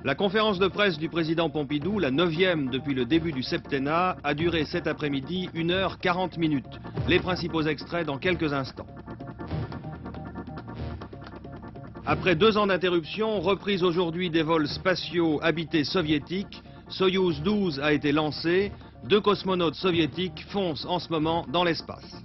La conférence de presse du président Pompidou, la 9e depuis le début du septennat, a duré cet après-midi 1 h 40 minutes. Les principaux extraits dans quelques instants. Après 2 ans d'interruption, reprise aujourd'hui des vols spatiaux habités soviétiques, Soyouz 12 a été lancé. 2 cosmonautes soviétiques foncent en ce moment dans l'espace.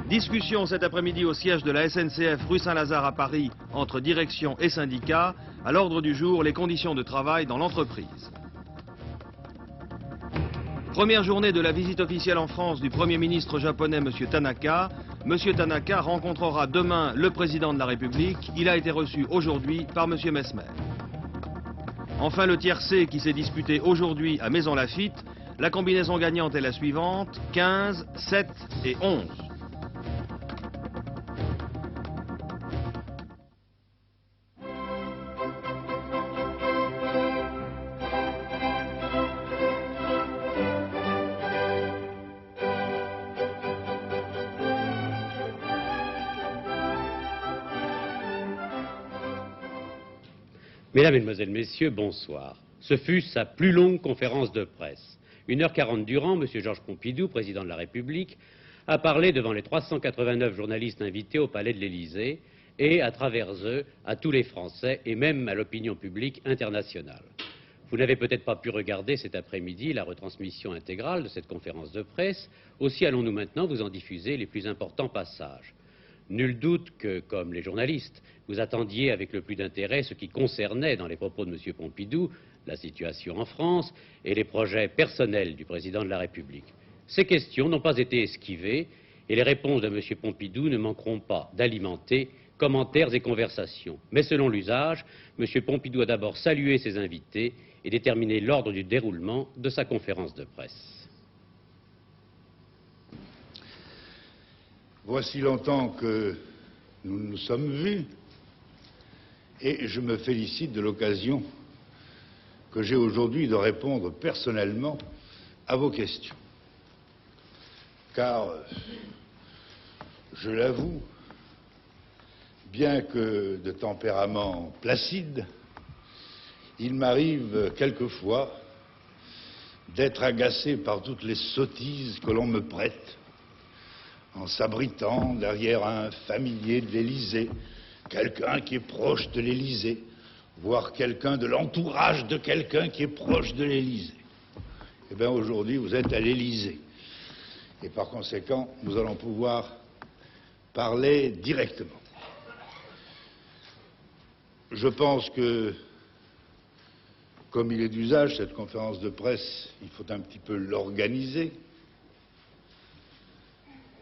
Discussion cet après-midi au siège de la SNCF rue Saint-Lazare à Paris entre direction et syndicats. À l'ordre du jour, les conditions de travail dans l'entreprise. Première journée de la visite officielle en France du Premier ministre japonais M. Tanaka. M. Tanaka rencontrera demain le président de la République. Il a été reçu aujourd'hui par M. Messmer. Enfin, le tiercé qui s'est disputé aujourd'hui à Maison Lafitte. La combinaison gagnante est la suivante, 15, 7 et 11. Mesdames, Mesdemoiselles, Messieurs, bonsoir. Ce fut sa plus longue conférence de presse. 1 h 40 durant, M. Georges Pompidou, président de la République, a parlé devant les 389 journalistes invités au Palais de l'Élysée et, à travers eux, à tous les Français et même à l'opinion publique internationale. Vous n'avez peut-être pas pu regarder cet après-midi la retransmission intégrale de cette conférence de presse. Aussi allons-nous maintenant vous en diffuser les plus importants passages. Nul doute que, comme les journalistes, vous attendiez avec le plus d'intérêt ce qui concernait, dans les propos de M. Pompidou, la situation en France et les projets personnels du président de la République. Ces questions n'ont pas été esquivées et les réponses de M. Pompidou ne manqueront pas d'alimenter commentaires et conversations. Mais selon l'usage, M. Pompidou a d'abord salué ses invités et déterminé l'ordre du déroulement de sa conférence de presse. Voici longtemps que nous nous sommes vus et je me félicite de l'occasion que j'ai aujourd'hui de répondre personnellement à vos questions. Car, je l'avoue, bien que de tempérament placide, il m'arrive quelquefois d'être agacé par toutes les sottises que l'on me prête en s'abritant derrière un familier de l'Élysée, quelqu'un qui est proche de l'Élysée, voire quelqu'un de l'entourage de quelqu'un qui est proche de l'Élysée. Eh bien, aujourd'hui, vous êtes à l'Élysée. Et par conséquent, nous allons pouvoir parler directement. Je pense que, comme il est d'usage, cette conférence de presse, il faut un petit peu l'organiser.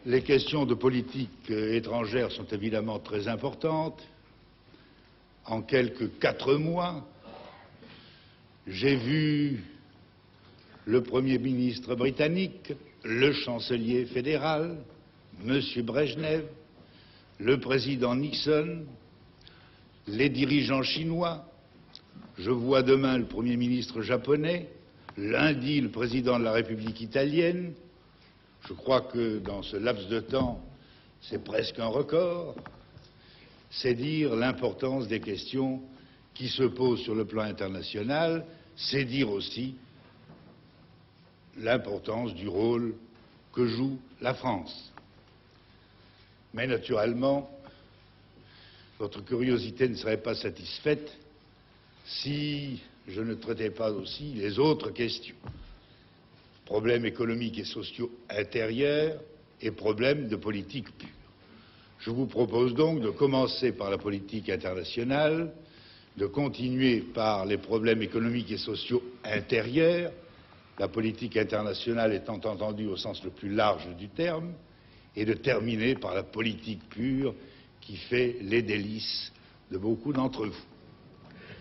Les questions de politique étrangère sont évidemment très importantes. En quelques 4 mois, j'ai vu le Premier ministre britannique, le chancelier fédéral, M. Brejnev, le président Nixon, les dirigeants chinois. Je vois demain le Premier ministre japonais, lundi le président de la République italienne. Je crois que dans ce laps de temps, c'est presque un record. C'est dire l'importance des questions qui se posent sur le plan international, c'est dire aussi l'importance du rôle que joue la France. Mais naturellement, votre curiosité ne serait pas satisfaite si je ne traitais pas aussi les autres questions. Problèmes économiques et sociaux intérieurs et problèmes de politique pure. Je vous propose donc de commencer par la politique internationale, de continuer par les problèmes économiques et sociaux intérieurs, la politique internationale étant entendue au sens le plus large du terme, et de terminer par la politique pure qui fait les délices de beaucoup d'entre vous.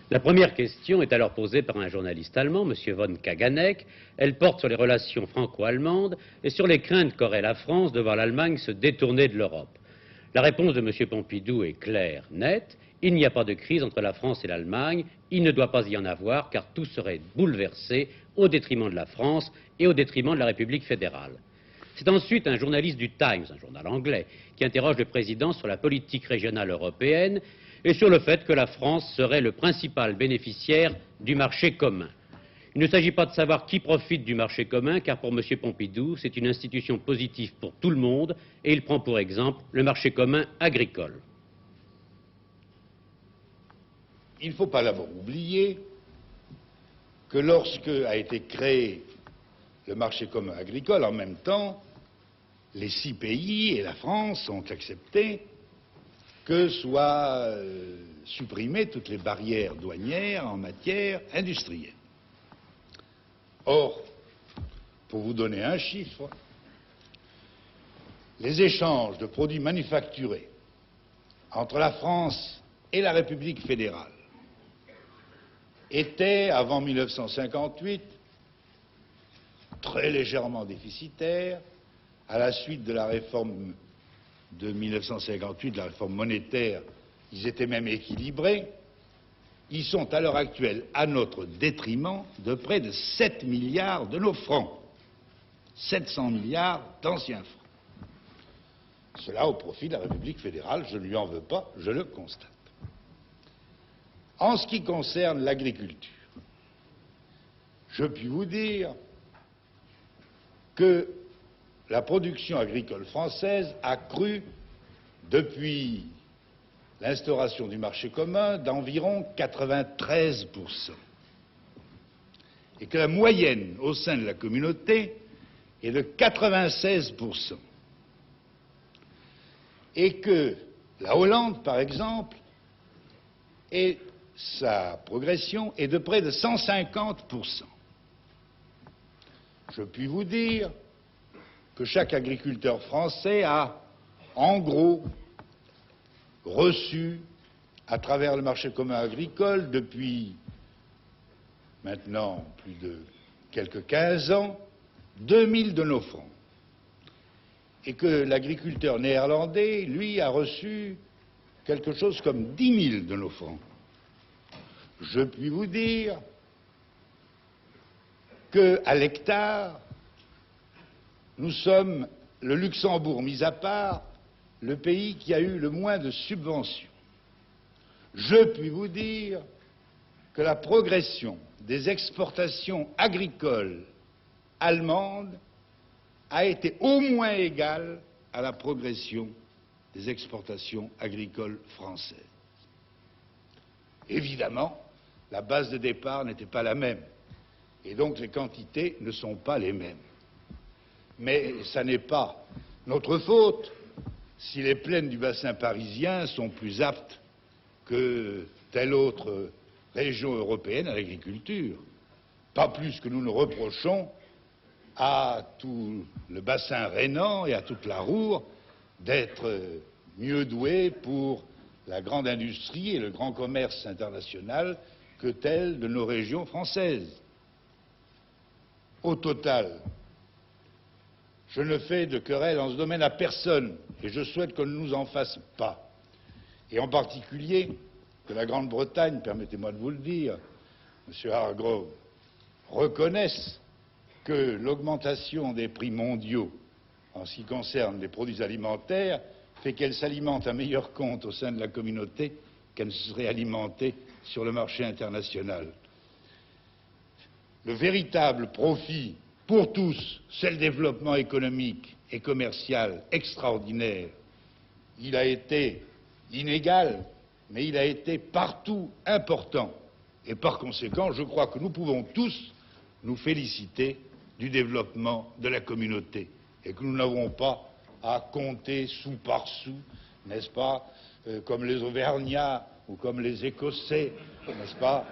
La première question est alors posée par un journaliste allemand, M. von Kaganek. Elle porte sur les relations franco-allemandes et sur les craintes qu'aurait la France de voir l'Allemagne se détourner de l'Europe. La réponse de M. Pompidou est claire, nette. Il n'y a pas de crise entre la France et l'Allemagne. Il ne doit pas y en avoir car tout serait bouleversé au détriment de la France et au détriment de la République fédérale. C'est ensuite un journaliste du Times, un journal anglais, qui interroge le président sur la politique régionale européenne et sur le fait que la France serait le principal bénéficiaire du marché commun. Il ne s'agit pas de savoir qui profite du marché commun, car pour M. Pompidou, c'est une institution positive pour tout le monde, et il prend pour exemple le marché commun agricole. Il ne faut pas l'avoir oublié que lorsque a été créé le marché commun agricole, en même temps, les 6 pays et la France ont accepté que soient supprimées toutes les barrières douanières en matière industrielle. Or, pour vous donner un chiffre, les échanges de produits manufacturés entre la France et la République fédérale étaient, avant 1958, très légèrement déficitaires. À la suite de la réforme de 1958, de la réforme monétaire, ils étaient même équilibrés. Ils sont à l'heure actuelle à notre détriment de près de 7 milliards de nos francs. 700 milliards d'anciens francs. Cela au profit de la République fédérale, je ne lui en veux pas, je le constate. En ce qui concerne l'agriculture, je puis vous dire que la production agricole française a cru depuis l'instauration du marché commun d'environ 93%. Et que la moyenne au sein de la communauté est de 96%. Et que la Hollande, par exemple, et sa progression est de près de 150%. Je puis vous dire que chaque agriculteur français a, en gros, reçu, à travers le marché commun agricole, depuis maintenant plus de quelques 15 ans, 2000 de nos francs. Et que l'agriculteur néerlandais, lui, a reçu quelque chose comme 10 000 de nos francs. Je puis vous dire qu'à l'hectare, nous sommes, le Luxembourg mis à part, le pays qui a eu le moins de subventions. Je puis vous dire que la progression des exportations agricoles allemandes a été au moins égale à la progression des exportations agricoles françaises. Évidemment, la base de départ n'était pas la même, et donc les quantités ne sont pas les mêmes. Mais ça n'est pas notre faute si les plaines du bassin parisien sont plus aptes que telle autre région européenne à l'agriculture. Pas plus que nous ne reprochons à tout le bassin rhénan et à toute la Ruhr d'être mieux doués pour la grande industrie et le grand commerce international que telles de nos régions françaises. Au total, je ne fais de querelle en ce domaine à personne, et je souhaite qu'on ne nous en fasse pas. Et en particulier, que la Grande-Bretagne, permettez-moi de vous le dire, M. Hargrove, reconnaisse que l'augmentation des prix mondiaux en ce qui concerne les produits alimentaires fait qu'elle s'alimente à meilleur compte au sein de la communauté qu'elle ne serait alimentée sur le marché international. Le véritable profit pour tous, c'est le développement économique et commercial extraordinaire. Il a été inégal, mais il a été partout important. Et par conséquent, je crois que nous pouvons tous nous féliciter du développement de la communauté et que nous n'avons pas à compter sou par sou, n'est-ce pas, comme les Auvergnats ou comme les Écossais, n'est-ce pas,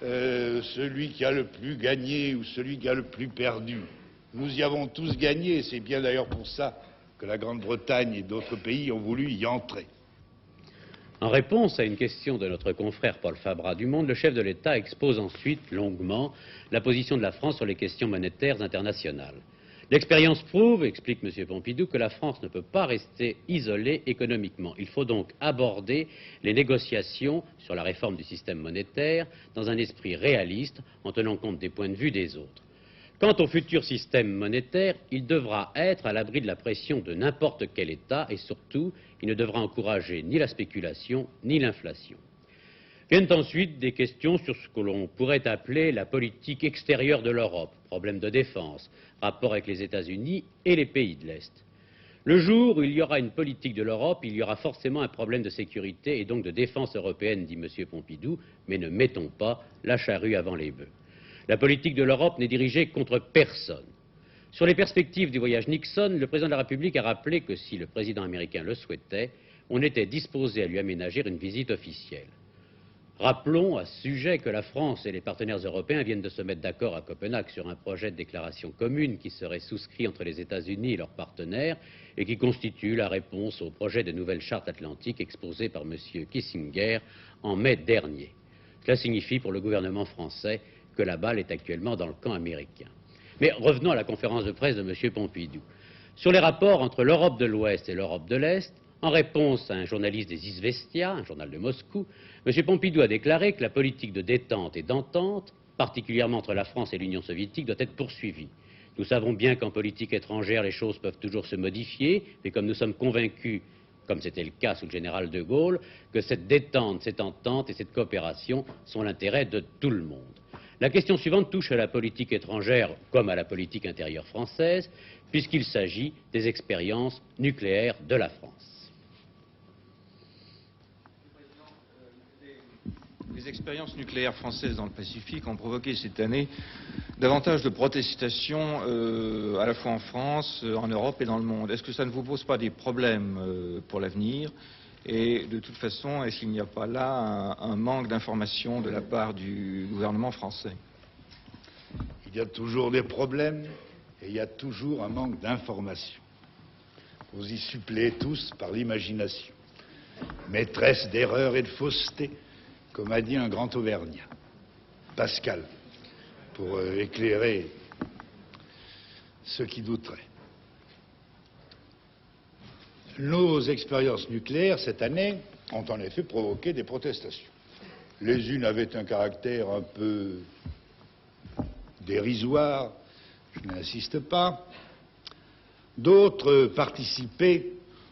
celui qui a le plus gagné ou celui qui a le plus perdu. Nous y avons tous gagné, et c'est bien d'ailleurs pour ça que la Grande-Bretagne et d'autres pays ont voulu y entrer. En réponse à une question de notre confrère Paul Fabra du Monde, le chef de l'État expose ensuite longuement la position de la France sur les questions monétaires internationales. L'expérience prouve, explique M. Pompidou, que la France ne peut pas rester isolée économiquement. Il faut donc aborder les négociations sur la réforme du système monétaire dans un esprit réaliste en tenant compte des points de vue des autres. Quant au futur système monétaire, il devra être à l'abri de la pression de n'importe quel État et surtout, il ne devra encourager ni la spéculation ni l'inflation. Viennent ensuite des questions sur ce que l'on pourrait appeler la politique extérieure de l'Europe, problème de défense, rapport avec les États-Unis et les pays de l'Est. Le jour où il y aura une politique de l'Europe, il y aura forcément un problème de sécurité et donc de défense européenne, dit M. Pompidou, mais ne mettons pas la charrue avant les bœufs. La politique de l'Europe n'est dirigée contre personne. Sur les perspectives du voyage Nixon, le président de la République a rappelé que si le président américain le souhaitait, on était disposé à lui aménager une visite officielle. Rappelons à ce sujet que la France et les partenaires européens viennent de se mettre d'accord à Copenhague sur un projet de déclaration commune qui serait souscrit entre les États-Unis et leurs partenaires et qui constitue la réponse au projet de nouvelle charte atlantique exposé par M. Kissinger en mai dernier. Cela signifie pour le gouvernement français que la balle est actuellement dans le camp américain. Mais revenons à la conférence de presse de M. Pompidou. Sur les rapports entre l'Europe de l'Ouest et l'Europe de l'Est, en réponse à un journaliste des Izvestia, un journal de Moscou, M. Pompidou a déclaré que la politique de détente et d'entente, particulièrement entre la France et l'Union soviétique, doit être poursuivie. Nous savons bien qu'en politique étrangère, les choses peuvent toujours se modifier, mais comme nous sommes convaincus, comme c'était le cas sous le général de Gaulle, que cette détente, cette entente et cette coopération sont l'intérêt de tout le monde. La question suivante touche à la politique étrangère comme à la politique intérieure française, puisqu'il s'agit des expériences nucléaires de la France. Les expériences nucléaires françaises dans le Pacifique ont provoqué cette année davantage de protestations à la fois en France, en Europe et dans le monde. Est-ce que ça ne vous pose pas des problèmes pour l'avenir? Et de toute façon, est-ce qu'il n'y a pas là un manque d'information de la part du gouvernement français? Il y a toujours des problèmes et il y a toujours un manque d'information. Vous y suppléez tous par l'imagination. Maîtresse d'erreurs et de fausseté, comme a dit un grand Auvergnat, Pascal, pour éclairer ceux qui douteraient. Nos expériences nucléaires, cette année, ont en effet provoqué des protestations. Les unes avaient un caractère un peu dérisoire, je n'insiste pas. D'autres participaient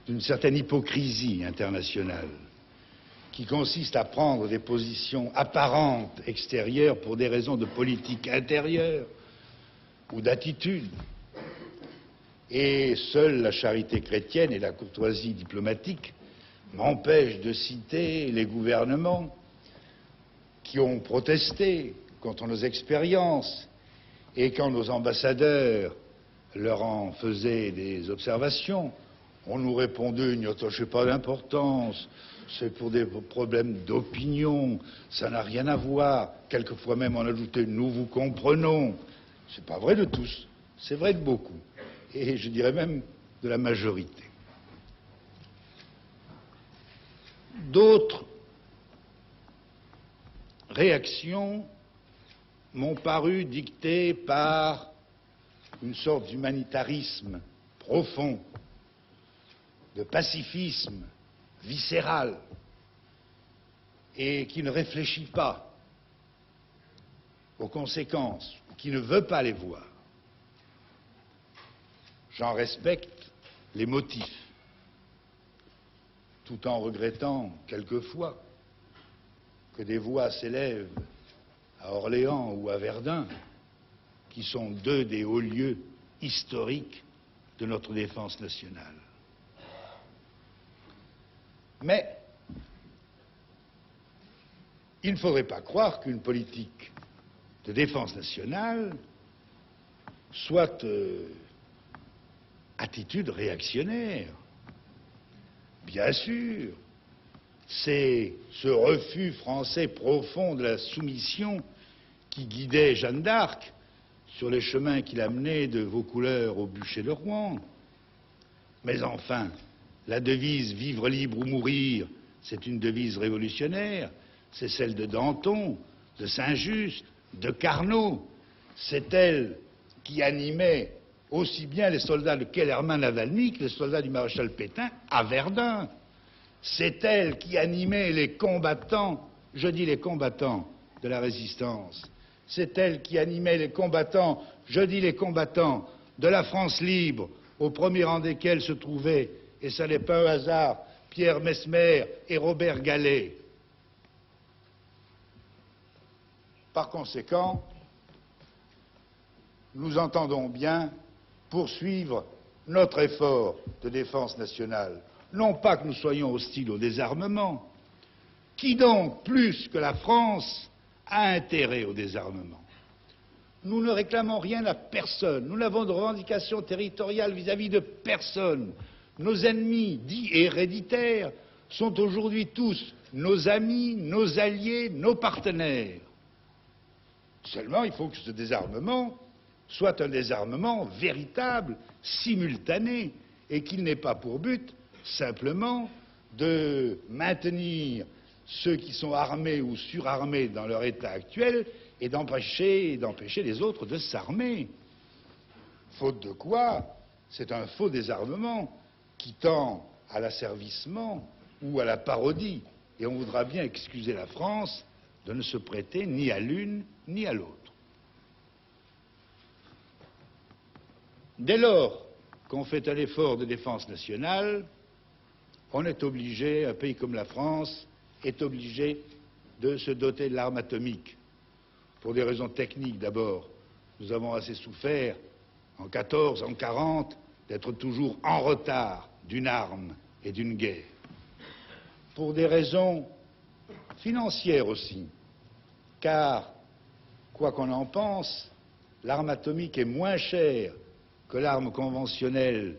d'une certaine hypocrisie internationale qui consiste à prendre des positions apparentes extérieures pour des raisons de politique intérieure ou d'attitude. Et seule la charité chrétienne et la courtoisie diplomatique m'empêchent de citer les gouvernements qui ont protesté contre nos expériences et quand nos ambassadeurs leur en faisaient des observations, on nous répondait « n'y attachez pas d'importance, c'est pour des problèmes d'opinion, ça n'a rien à voir ». Quelquefois même on ajoutait « nous vous comprenons ». C'est pas vrai de tous, c'est vrai de beaucoup. Et je dirais même de la majorité. D'autres réactions m'ont paru dictées par une sorte d'humanitarisme profond, de pacifisme viscéral, et qui ne réfléchit pas aux conséquences, ou qui ne veut pas les voir. J'en respecte les motifs, tout en regrettant quelquefois que des voix s'élèvent à Orléans ou à Verdun, qui sont deux des hauts lieux historiques de notre défense nationale. Mais il ne faudrait pas croire qu'une politique de défense nationale soit attitude réactionnaire. Bien sûr, c'est ce refus français profond de la soumission qui guidait Jeanne d'Arc sur les chemins qu'il a menés de Vaucouleurs au bûcher de Rouen. Mais enfin, la devise « vivre libre ou mourir », c'est une devise révolutionnaire, c'est celle de Danton, de Saint-Just, de Carnot. C'est elle qui animait aussi bien les soldats de Kellermann-Lavalny que les soldats du maréchal Pétain à Verdun. C'est elle qui animait les combattants, je dis les combattants de la résistance. C'est elle qui animait les combattants je dis les combattants de la France libre, au premier rang desquels se trouvaient, et ça n'est pas un hasard, Pierre Messmer et Robert Gallet. Par conséquent, nous entendons bien poursuivre notre effort de défense nationale. Non pas que nous soyons hostiles au désarmement. Qui donc, plus que la France, a intérêt au désarmement? Nous ne réclamons rien à personne. Nous n'avons de revendications territoriales vis-à-vis de personne. Nos ennemis, dits héréditaires, sont aujourd'hui tous nos amis, nos alliés, nos partenaires. Seulement, il faut que ce désarmement soit un désarmement véritable, simultané, et qu'il n'ait pas pour but simplement de maintenir ceux qui sont armés ou surarmés dans leur état actuel et d'empêcher les autres de s'armer. Faute de quoi, c'est un faux désarmement qui tend à l'asservissement ou à la parodie. Et on voudra bien excuser la France de ne se prêter ni à l'une ni à l'autre. Dès lors qu'on fait un effort de défense nationale, on est obligé, un pays comme la France est obligé de se doter de l'arme atomique. Pour des raisons techniques d'abord. Nous avons assez souffert, en 14, en 40, d'être toujours en retard d'une arme et d'une guerre. Pour des raisons financières aussi, car, quoi qu'on en pense, l'arme atomique est moins chère que l'arme conventionnelle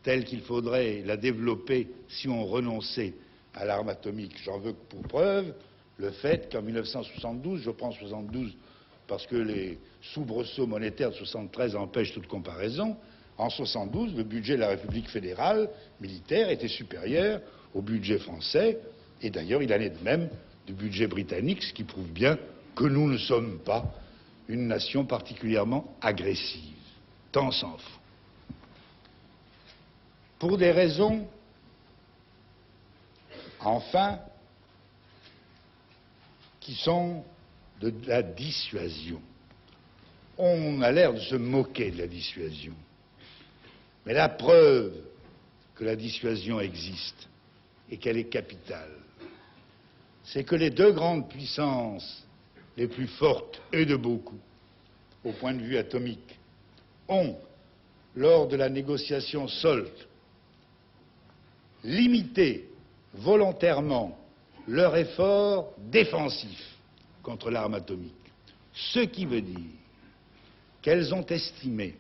telle qu'il faudrait la développer si on renonçait à l'arme atomique. J'en veux pour preuve le fait qu'en 1972, je prends 72 parce que les soubresauts monétaires de 73 empêchent toute comparaison, en 72, le budget de la République fédérale militaire était supérieur au budget français, et d'ailleurs il en est de même du budget britannique, ce qui prouve bien que nous ne sommes pas une nation particulièrement agressive. Tant s'en faut. Pour des raisons, enfin, qui sont de la dissuasion. On a l'air de se moquer de la dissuasion. Mais la preuve que la dissuasion existe et qu'elle est capitale, c'est que les deux grandes puissances les plus fortes et de beaucoup, au point de vue atomique, ont, lors de la négociation SALT, limité volontairement leur effort défensif contre l'arme atomique. Ce qui veut dire qu'elles ont estimé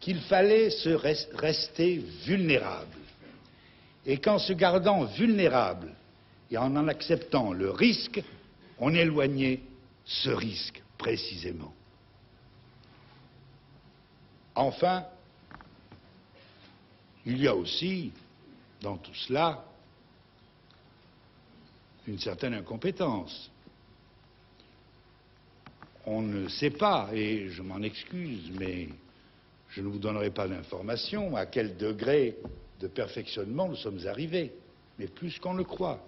qu'il fallait rester vulnérable. Et qu'en se gardant vulnérable et en acceptant le risque, on éloignait ce risque précisément. Enfin, il y a aussi, dans tout cela, une certaine incompétence. On ne sait pas, et je m'en excuse, mais je ne vous donnerai pas d'informations à quel degré de perfectionnement nous sommes arrivés, mais plus qu'on le croit.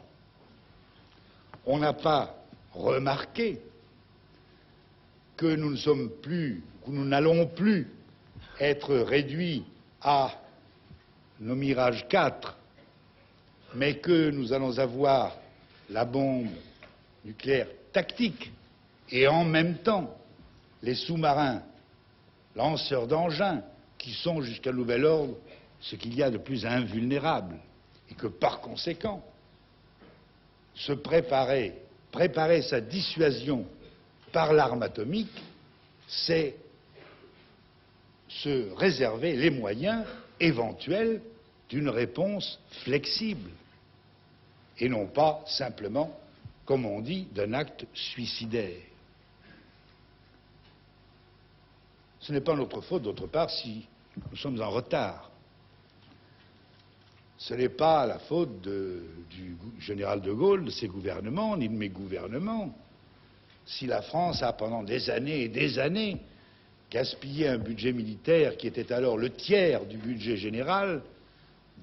On n'a pas remarqué que nous ne sommes plus, que nous n'allons plus être réduits à nos Mirage 4, mais que nous allons avoir la bombe nucléaire tactique et en même temps les sous-marins lanceurs d'engins qui sont jusqu'à nouvel ordre ce qu'il y a de plus invulnérable et que par conséquent se préparer sa dissuasion par l'arme atomique, c'est se réserver les moyens éventuels d'une réponse flexible et non pas simplement, comme on dit, d'un acte suicidaire. Ce n'est pas notre faute, d'autre part, si nous sommes en retard. Ce n'est pas la faute du général de Gaulle, de ses gouvernements, ni de mes gouvernements. Si la France a, pendant des années et des années, gaspillé un budget militaire qui était alors le tiers du budget général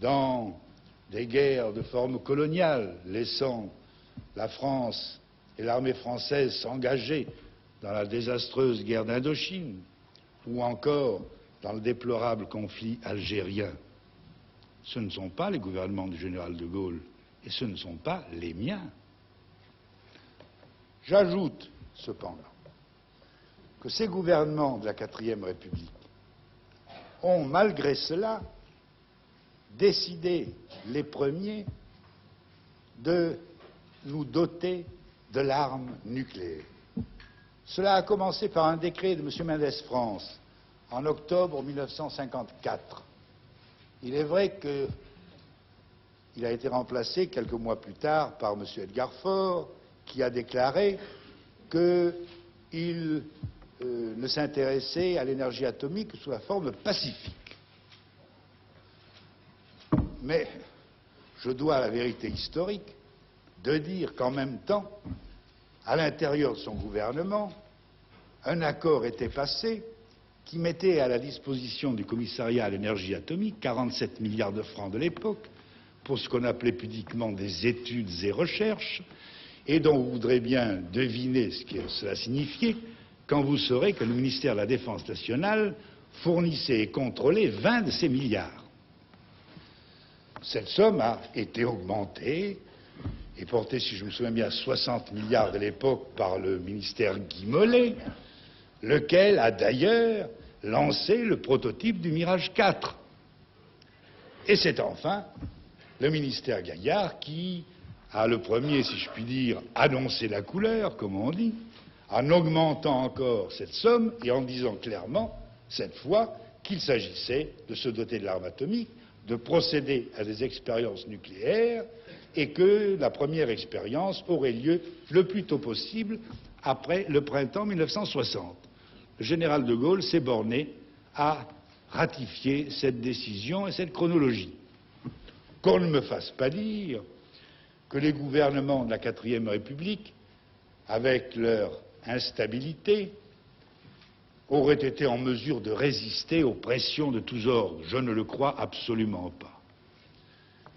dans des guerres de forme coloniale, laissant la France et l'armée française s'engager dans la désastreuse guerre d'Indochine, ou encore dans le déplorable conflit algérien, ce ne sont pas les gouvernements du général de Gaulle et ce ne sont pas les miens. J'ajoute cependant que ces gouvernements de la 4e République ont, malgré cela, décidé les premiers de nous doter de l'arme nucléaire. Cela a commencé par un décret de M. Mendès France en octobre 1954. Il est vrai qu'il a été remplacé quelques mois plus tard par M. Edgar Faure, qui a déclaré qu'il ne s'intéressait à l'énergie atomique que sous la forme pacifique. Mais je dois à la vérité historique de dire qu'en même temps, à l'intérieur de son gouvernement, un accord était passé qui mettait à la disposition du commissariat à l'énergie atomique 47 milliards de francs de l'époque pour ce qu'on appelait pudiquement des études et recherches, et dont vous voudrez bien deviner ce que cela signifiait quand vous saurez que le ministère de la Défense nationale fournissait et contrôlait 20 de ces milliards. Cette somme a été augmentée et portée, si je me souviens bien, à 60 milliards de l'époque par le ministère Guy Mollet, lequel a d'ailleurs lancé le prototype du Mirage 4. Et c'est enfin le ministère Gaillard qui a le premier, si je puis dire, annoncé la couleur, comme on dit, en augmentant encore cette somme et en disant clairement, cette fois, qu'il s'agissait de se doter de l'arme atomique, de procéder à des expériences nucléaires et que la première expérience aurait lieu le plus tôt possible après le printemps 1960. Le général de Gaulle s'est borné à ratifier cette décision et cette chronologie. Qu'on ne me fasse pas dire que les gouvernements de la 4e République, avec leur instabilité, auraient été en mesure de résister aux pressions de tous ordres. Je ne le crois absolument pas.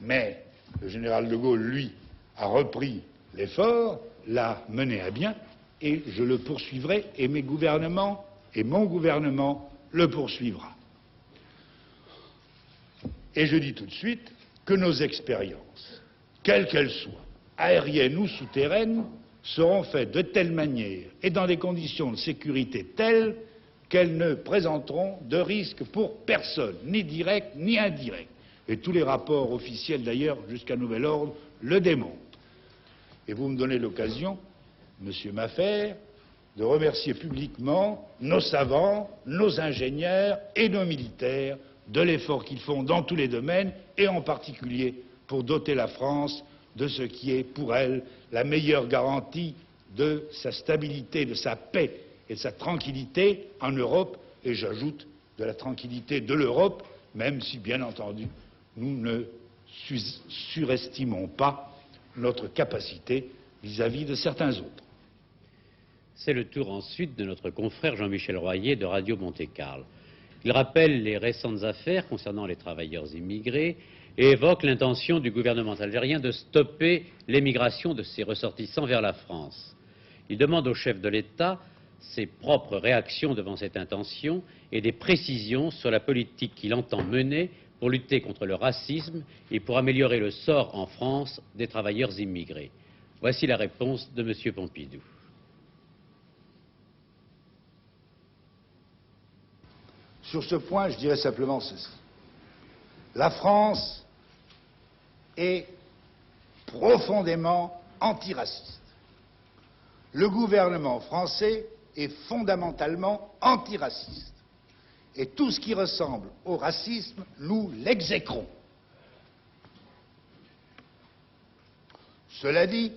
Mais le général de Gaulle, lui, a repris l'effort, l'a mené à bien, et je le poursuivrai, et mes gouvernements, et mon gouvernement le poursuivra. Et je dis tout de suite que nos expériences, quelles qu'elles soient, aériennes ou souterraines, seront faites de telle manière et dans des conditions de sécurité telles qu'elles ne présenteront de risque pour personne, ni direct ni indirect. Et tous les rapports officiels, d'ailleurs, jusqu'à nouvel ordre, le démontrent. Et vous me donnez l'occasion, Monsieur Maffert, de remercier publiquement nos savants, nos ingénieurs et nos militaires de l'effort qu'ils font dans tous les domaines, et en particulier pour doter la France de ce qui est pour elle la meilleure garantie de sa stabilité, de sa paix et de sa tranquillité en Europe, et j'ajoute de la tranquillité de l'Europe, même si, bien entendu, nous ne surestimons pas notre capacité vis-à-vis de certains autres. C'est le tour ensuite de notre confrère Jean-Michel Royer de Radio Monte-Carlo. Il rappelle les récentes affaires concernant les travailleurs immigrés et évoque l'intention du gouvernement algérien de stopper l'émigration de ses ressortissants vers la France. Il demande au chef de l'État ses propres réactions devant cette intention et des précisions sur la politique qu'il entend mener pour lutter contre le racisme et pour améliorer le sort en France des travailleurs immigrés. Voici la réponse de M. Pompidou. Sur ce point, je dirais simplement ceci. La France est profondément antiraciste. Le gouvernement français est fondamentalement antiraciste. Et tout ce qui ressemble au racisme, nous l'exécrons. Cela dit,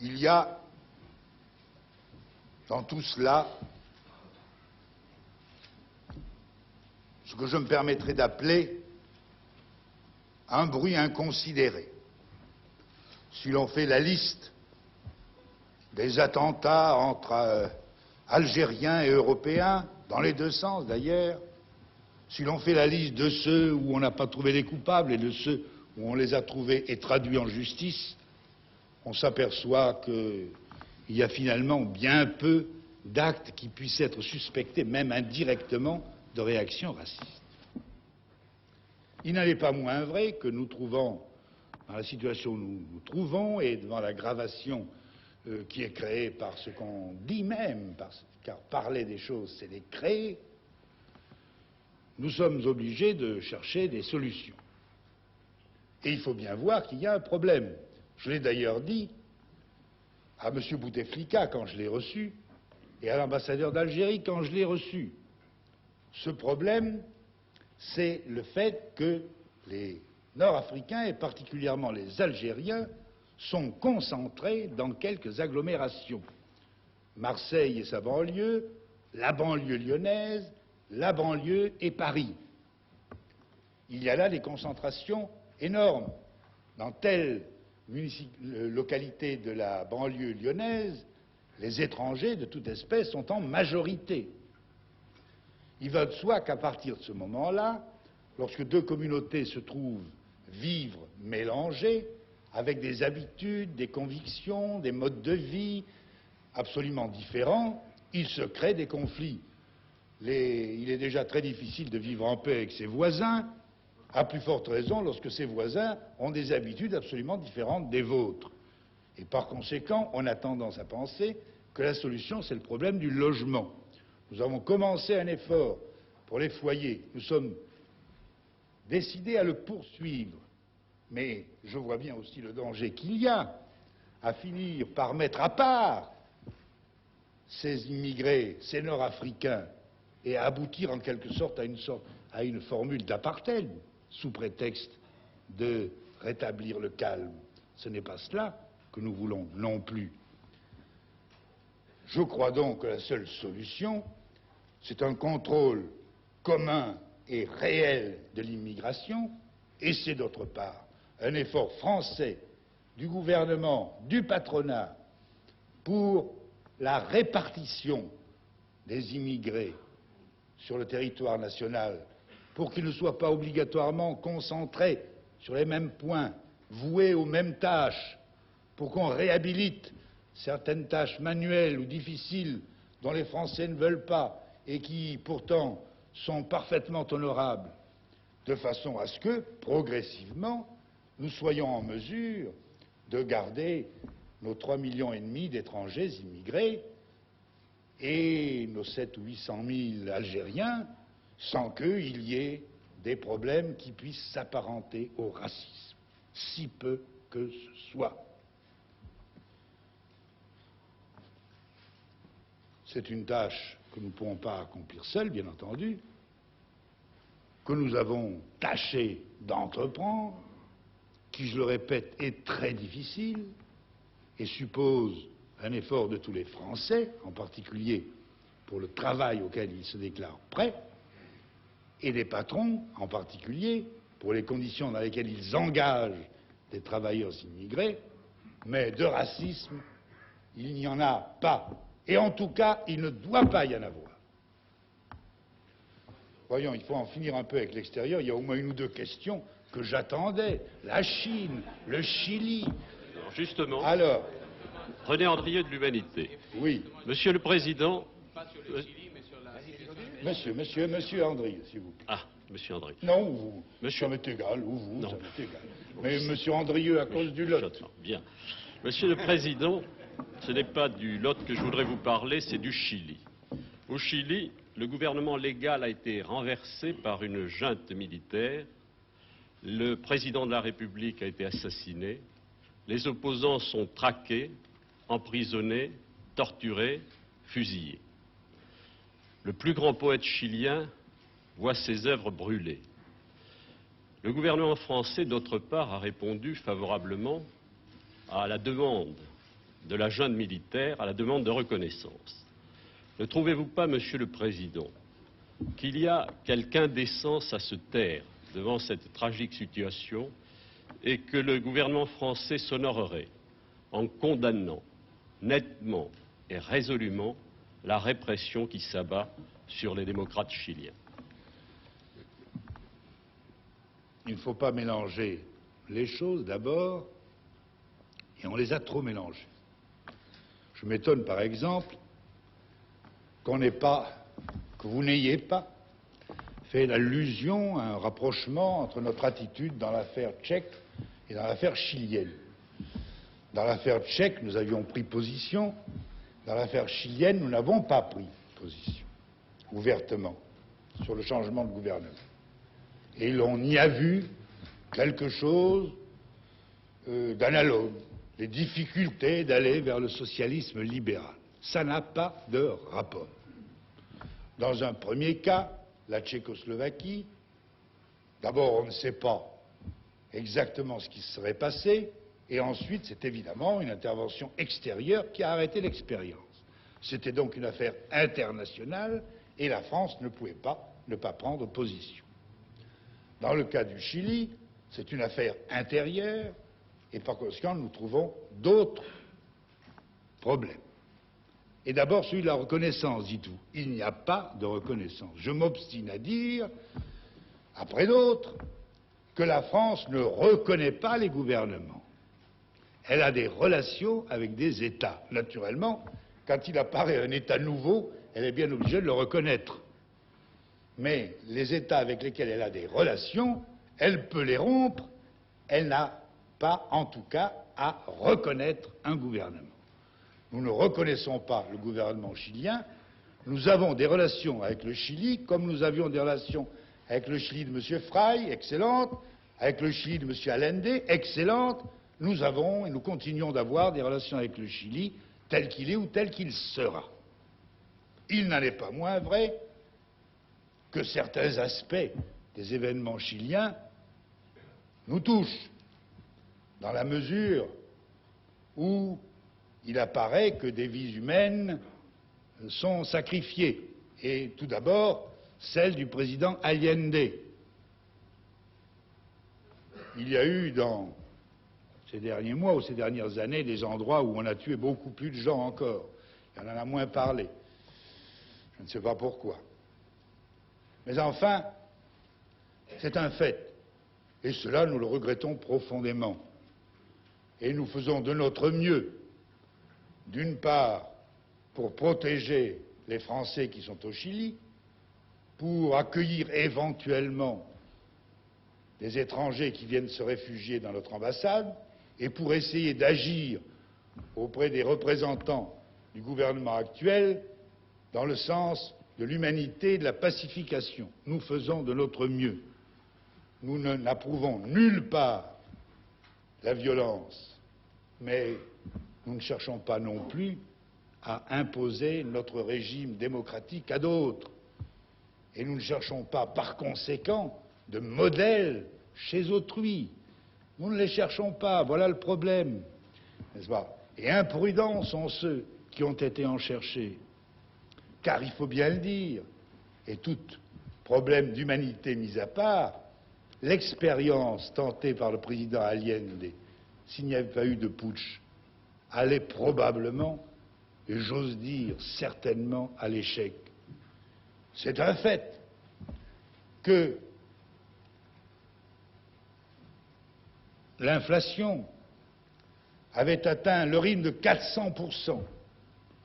il y a dans tout cela ce que je me permettrai d'appeler un bruit inconsidéré. Si l'on fait la liste des attentats entre Algériens et Européens, dans les deux sens d'ailleurs, si l'on fait la liste de ceux où on n'a pas trouvé les coupables et de ceux où on les a trouvés et traduits en justice, on s'aperçoit qu'il y a finalement bien peu d'actes qui puissent être suspectés, même indirectement, de réactions racistes. Il n'en est pas moins vrai que nous trouvons, dans la situation où nous nous trouvons et devant l'aggravation qui est créée par ce qu'on dit même, car parler des choses, c'est les créer, nous sommes obligés de chercher des solutions. Et il faut bien voir qu'il y a un problème. Je l'ai d'ailleurs dit à M. Bouteflika quand je l'ai reçu, et à l'ambassadeur d'Algérie quand je l'ai reçu. Ce problème, c'est le fait que les Nord-Africains, et particulièrement les Algériens, sont concentrés dans quelques agglomérations. Marseille et sa banlieue, la banlieue lyonnaise, la banlieue et Paris. Il y a là des concentrations énormes. Dans telle localité de la banlieue lyonnaise, les étrangers de toute espèce sont en majorité. Il va de soi qu'à partir de ce moment-là, lorsque deux communautés se trouvent vivre mélangées, avec des habitudes, des convictions, des modes de vie absolument différents, il se crée des conflits. Il est déjà très difficile de vivre en paix avec ses voisins, à plus forte raison lorsque ses voisins ont des habitudes absolument différentes des vôtres. Et par conséquent, on a tendance à penser que la solution, c'est le problème du logement. Nous avons commencé un effort pour les foyers. Nous sommes décidés à le poursuivre. Mais je vois bien aussi le danger qu'il y a à finir par mettre à part ces immigrés, ces Nord-Africains, et à aboutir en quelque sorte à une formule d'apartheid, sous prétexte de rétablir le calme. Ce n'est pas cela que nous voulons non plus. Je crois donc que la seule solution, c'est un contrôle commun et réel de l'immigration, et c'est d'autre part un effort français du gouvernement, du patronat, pour la répartition des immigrés sur le territoire national, pour qu'ils ne soient pas obligatoirement concentrés sur les mêmes points, voués aux mêmes tâches, pour qu'on réhabilite certaines tâches manuelles ou difficiles dont les Français ne veulent pas et qui pourtant sont parfaitement honorables, de façon à ce que, progressivement, nous soyons en mesure de garder nos 3,5 millions d'étrangers immigrés et nos 700 ou 800 000 Algériens sans qu'il y ait des problèmes qui puissent s'apparenter au racisme, si peu que ce soit. C'est une tâche que nous ne pourrons pas accomplir seuls, bien entendu, que nous avons tâché d'entreprendre, qui, je le répète, est très difficile et suppose un effort de tous les Français, en particulier pour le travail auquel ils se déclarent prêts, et des patrons, en particulier pour les conditions dans lesquelles ils engagent des travailleurs immigrés, mais de racisme, il n'y en a pas. Et en tout cas, il ne doit pas y en avoir. Voyons, il faut en finir un peu avec l'extérieur. Il y a au moins une ou deux questions que j'attendais. La Chine, le Chili. Alors justement, alors, René Andrieux de l'Humanité. Oui. Monsieur le Président... Monsieur Andrieux, s'il vous plaît. Ah, Monsieur Andrieux. Non, vous, Monsieur... ça m'est égal, ou vous, non. ça m'est égal. Mais Monsieur Andrieux, à cause du Lot. Bien. Monsieur le Président, ce n'est pas du Lot que je voudrais vous parler, c'est du Chili. Au Chili, le gouvernement légal a été renversé par une junte militaire. Le président de la République a été assassiné. Les opposants sont traqués, emprisonnés, torturés, fusillés. Le plus grand poète chilien voit ses œuvres brûlées. Le gouvernement français, d'autre part, a répondu favorablement à la demande de la junte militaire, à la demande de reconnaissance. Ne trouvez-vous pas, Monsieur le Président, qu'il y a quelque indécence à se taire devant cette tragique situation et que le gouvernement français s'honorerait en condamnant nettement et résolument la répression qui s'abat sur les démocrates chiliens? Il ne faut pas mélanger les choses d'abord, et on les a trop mélangées. Je m'étonne par exemple que vous n'ayez pas fait allusion à un rapprochement entre notre attitude dans l'affaire tchèque et dans l'affaire chilienne. Dans l'affaire tchèque, nous avions pris position. Dans l'affaire chilienne, nous n'avons pas pris position, ouvertement, sur le changement de gouvernement. Et l'on y a vu quelque chose d'analogue, les difficultés d'aller vers le socialisme libéral. Ça n'a pas de rapport. Dans un premier cas, la Tchécoslovaquie, d'abord on ne sait pas exactement ce qui se serait passé, et ensuite c'est évidemment une intervention extérieure qui a arrêté l'expérience. C'était donc une affaire internationale et la France ne pouvait pas ne pas prendre position. Dans le cas du Chili, c'est une affaire intérieure et par conséquent nous trouvons d'autres problèmes. Et d'abord celui de la reconnaissance, dites-vous. Il n'y a pas de reconnaissance. Je m'obstine à dire, après d'autres, que la France ne reconnaît pas les gouvernements. Elle a des relations avec des États. Naturellement, quand il apparaît un État nouveau, elle est bien obligée de le reconnaître. Mais les États avec lesquels elle a des relations, elle peut les rompre, elle n'a pas, en tout cas, à reconnaître un gouvernement. Nous ne reconnaissons pas le gouvernement chilien. Nous avons des relations avec le Chili, comme nous avions des relations avec le Chili de M. Frei, excellente, avec le Chili de M. Allende, excellente. Nous avons et nous continuons d'avoir des relations avec le Chili tel qu'il est ou tel qu'il sera. Il n'en est pas moins vrai que certains aspects des événements chiliens nous touchent, dans la mesure où il apparaît que des vies humaines sont sacrifiées, et tout d'abord celle du président Allende. Il y a eu dans ces derniers mois ou ces dernières années des endroits où on a tué beaucoup plus de gens encore. Il en a moins parlé. Je ne sais pas pourquoi. Mais enfin, c'est un fait. Et cela, nous le regrettons profondément. Et nous faisons de notre mieux, d'une part, pour protéger les Français qui sont au Chili, pour accueillir éventuellement des étrangers qui viennent se réfugier dans notre ambassade, et pour essayer d'agir auprès des représentants du gouvernement actuel dans le sens de l'humanité et de la pacification. Nous faisons de notre mieux. Nous n'approuvons nulle part la violence, mais nous ne cherchons pas non plus à imposer notre régime démocratique à d'autres. Et nous ne cherchons pas, par conséquent, de modèle chez autrui. Nous ne les cherchons pas, voilà le problème, n'est-ce pas? Et imprudents sont ceux qui ont été en chercher. Car il faut bien le dire, et tout problème d'humanité mis à part, l'expérience tentée par le président Allende, s'il n'y avait pas eu de putsch, allait probablement, et j'ose dire certainement, à l'échec. C'est un fait que l'inflation avait atteint le rythme de 400%,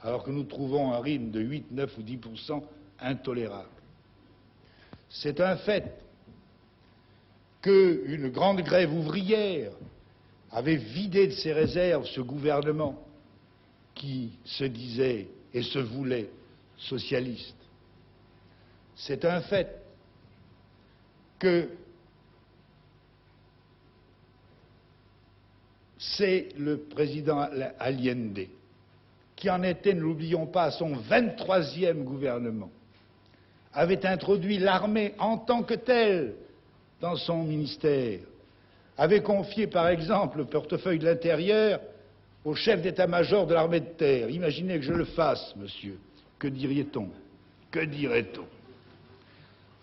alors que nous trouvons un rythme de 8, 9 ou 10% intolérable. C'est un fait qu'une grande grève ouvrière avait vidé de ses réserves ce gouvernement qui se disait et se voulait socialiste. C'est un fait que c'est le président Allende qui en était, ne l'oublions pas, à son 23e gouvernement, avait introduit l'armée en tant que telle dans son ministère, avait confié par exemple le portefeuille de l'Intérieur au chef d'état-major de l'armée de terre. Imaginez que je le fasse, monsieur. Que diriez-on? Que dirait-on?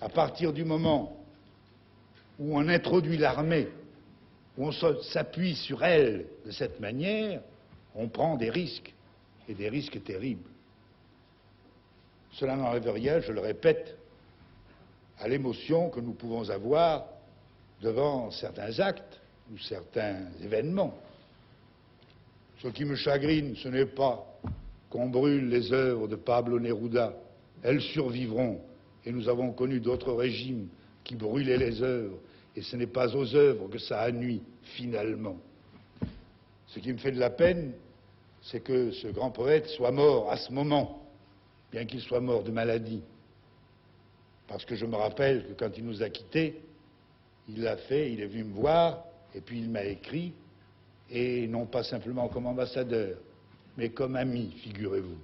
À partir du moment où on introduit l'armée, où on s'appuie sur elle de cette manière, on prend des risques, et des risques terribles. Cela n'enlève rien, je le répète, à l'émotion que nous pouvons avoir devant certains actes ou certains événements. Ce qui me chagrine, ce n'est pas qu'on brûle les œuvres de Pablo Neruda elles survivront. Et nous avons connu d'autres régimes qui brûlaient les œuvres, et ce n'est pas aux œuvres que ça a nui, finalement. Ce qui me fait de la peine, c'est que ce grand poète soit mort à ce moment, bien qu'il soit mort de maladie. Parce que je me rappelle que quand il nous a quittés, il l'a fait, il est venu me voir, et puis il m'a écrit, et non pas simplement comme ambassadeur, mais comme ami, figurez-vous.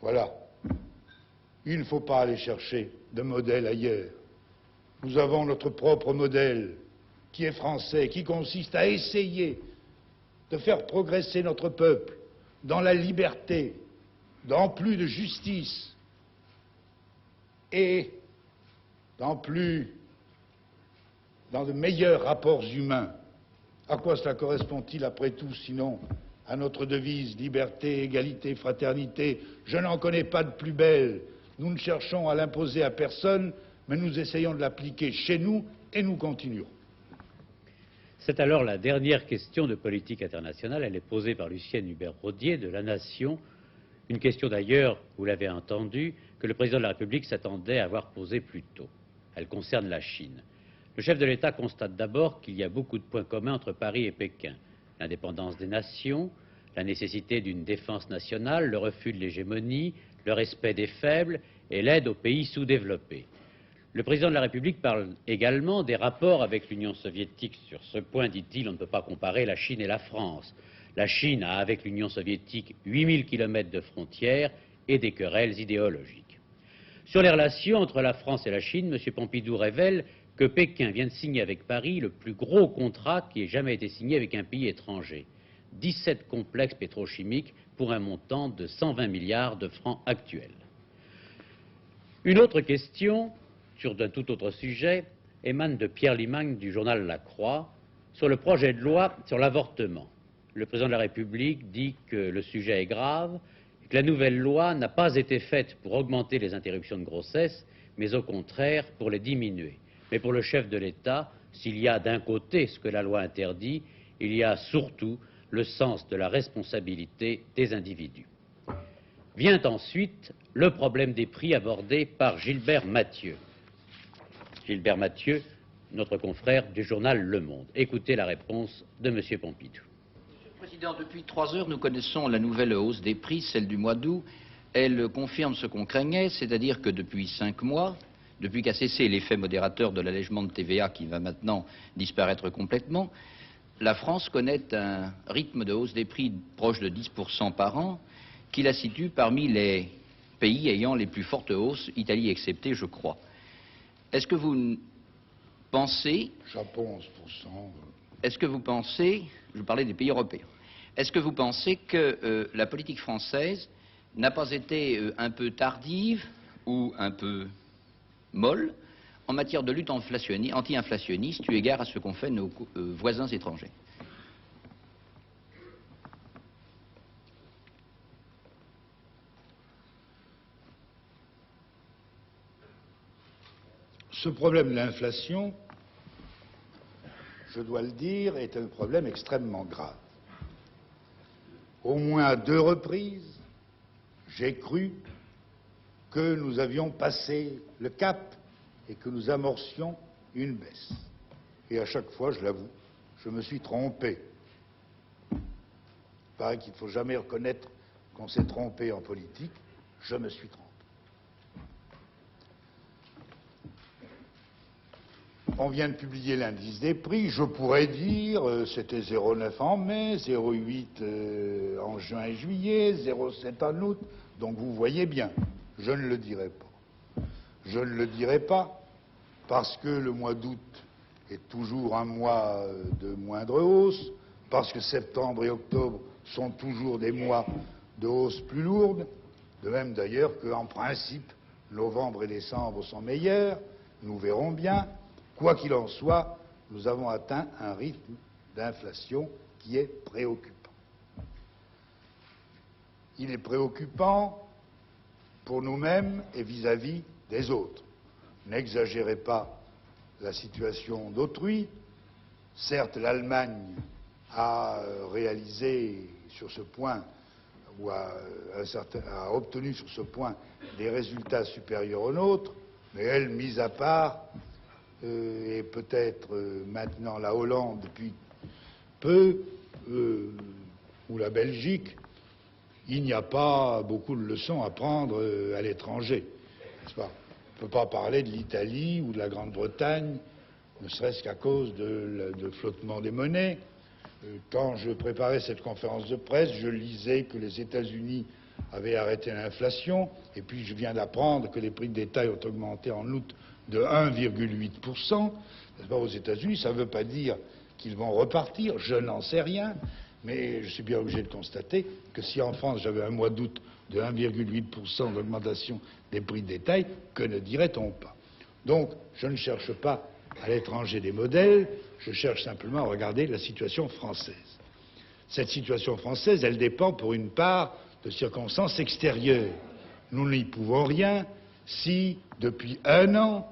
Voilà. Il ne faut pas aller chercher de modèle ailleurs. Nous avons notre propre modèle, qui est français, qui consiste à essayer de faire progresser notre peuple dans la liberté, dans plus de justice et dans de meilleurs rapports humains. À quoi cela correspond-il après tout, sinon à notre devise liberté, égalité, fraternité? Je n'en connais pas de plus belle. Nous ne cherchons à l'imposer à personne, mais nous essayons de l'appliquer chez nous et nous continuerons. C'est alors la dernière question de politique internationale. Elle est posée par Lucienne Hubert-Rodier de La Nation. Une question d'ailleurs, vous l'avez entendu, que le président de la République s'attendait à avoir posée plus tôt. Elle concerne la Chine. Le chef de l'État constate d'abord qu'il y a beaucoup de points communs entre Paris et Pékin. L'indépendance des nations, la nécessité d'une défense nationale, le refus de l'hégémonie, le respect des faibles et l'aide aux pays sous-développés. Le président de la République parle également des rapports avec l'Union soviétique. Sur ce point, dit-il, on ne peut pas comparer la Chine et la France. La Chine a avec l'Union soviétique 8000 km de frontières et des querelles idéologiques. Sur les relations entre la France et la Chine, M. Pompidou révèle que Pékin vient de signer avec Paris le plus gros contrat qui ait jamais été signé avec un pays étranger. 17 complexes pétrochimiques pour un montant de 120 milliards de francs actuels. Une autre question, sur d'un tout autre sujet, émane de Pierre Limagne du journal La Croix, sur le projet de loi sur l'avortement. Le président de la République dit que le sujet est grave, et que la nouvelle loi n'a pas été faite pour augmenter les interruptions de grossesse, mais au contraire pour les diminuer. Mais pour le chef de l'État, s'il y a d'un côté ce que la loi interdit, il y a surtout le sens de la responsabilité des individus. Vient ensuite le problème des prix abordé par Gilbert Mathieu. Gilbert Mathieu, notre confrère du journal Le Monde. Écoutez la réponse de M. Pompidou. Monsieur le Président, depuis 3 heures, nous connaissons la nouvelle hausse des prix, celle du mois d'août. Elle confirme ce qu'on craignait, c'est-à-dire que depuis 5 mois, depuis qu'a cessé l'effet modérateur de l'allègement de TVA qui va maintenant disparaître complètement, la France connaît un rythme de hausse des prix proche de 10% par an, qui la situe parmi les pays ayant les plus fortes hausses, Italie exceptée, je crois. Est-ce que vous pensez... Japon, 11%. Est-ce que vous pensez... Je parlais des pays européens. Est-ce que vous pensez que la politique française n'a pas été un peu tardive ou un peu molle en matière de lutte anti-inflationniste, eu égard à ce qu'ont fait nos voisins étrangers? Ce problème de l'inflation, je dois le dire, est un problème extrêmement grave. Au moins à 2 reprises, j'ai cru que nous avions passé le cap et que nous amorcions une baisse. Et à chaque fois, je l'avoue, je me suis trompé. Il paraît qu'il ne faut jamais reconnaître qu'on s'est trompé en politique. Je me suis trompé. On vient de publier l'indice des prix. Je pourrais dire c'était 0,9 en mai, 0,8 en juin et juillet, 0,7 en août. Donc vous voyez bien, je ne le dirai pas. Je ne le dirai pas parce que le mois d'août est toujours un mois de moindre hausse, parce que septembre et octobre sont toujours des mois de hausse plus lourde, de même d'ailleurs qu'en principe, novembre et décembre sont meilleurs, nous verrons bien. Quoi qu'il en soit, nous avons atteint un rythme d'inflation qui est préoccupant. Il est préoccupant pour nous-mêmes et vis-à-vis des autres. N'exagérez pas la situation d'autrui. Certes, l'Allemagne a réalisé sur ce point, ou a obtenu sur ce point des résultats supérieurs aux nôtres, mais elle, mise à part, et peut-être maintenant la Hollande depuis peu, ou la Belgique, il n'y a pas beaucoup de leçons à prendre à l'étranger, n'est-ce pas? On ne peut pas parler de l'Italie ou de la Grande-Bretagne, ne serait-ce qu'à cause de flottement des monnaies. Quand je préparais cette conférence de presse, je lisais que les États-Unis avaient arrêté l'inflation, et puis je viens d'apprendre que les prix de détail ont augmenté en août de 1,8%. N'est-ce pas, aux États-Unis, ça ne veut pas dire qu'ils vont repartir, je n'en sais rien, mais je suis bien obligé de constater que si en France j'avais un mois d'août de 1,8% d'augmentation des prix de détail, que ne dirait-on pas? Donc, je ne cherche pas à l'étranger des modèles, je cherche simplement à regarder la situation française. Cette situation française, elle dépend pour une part de circonstances extérieures. Nous n'y pouvons rien si, depuis un an,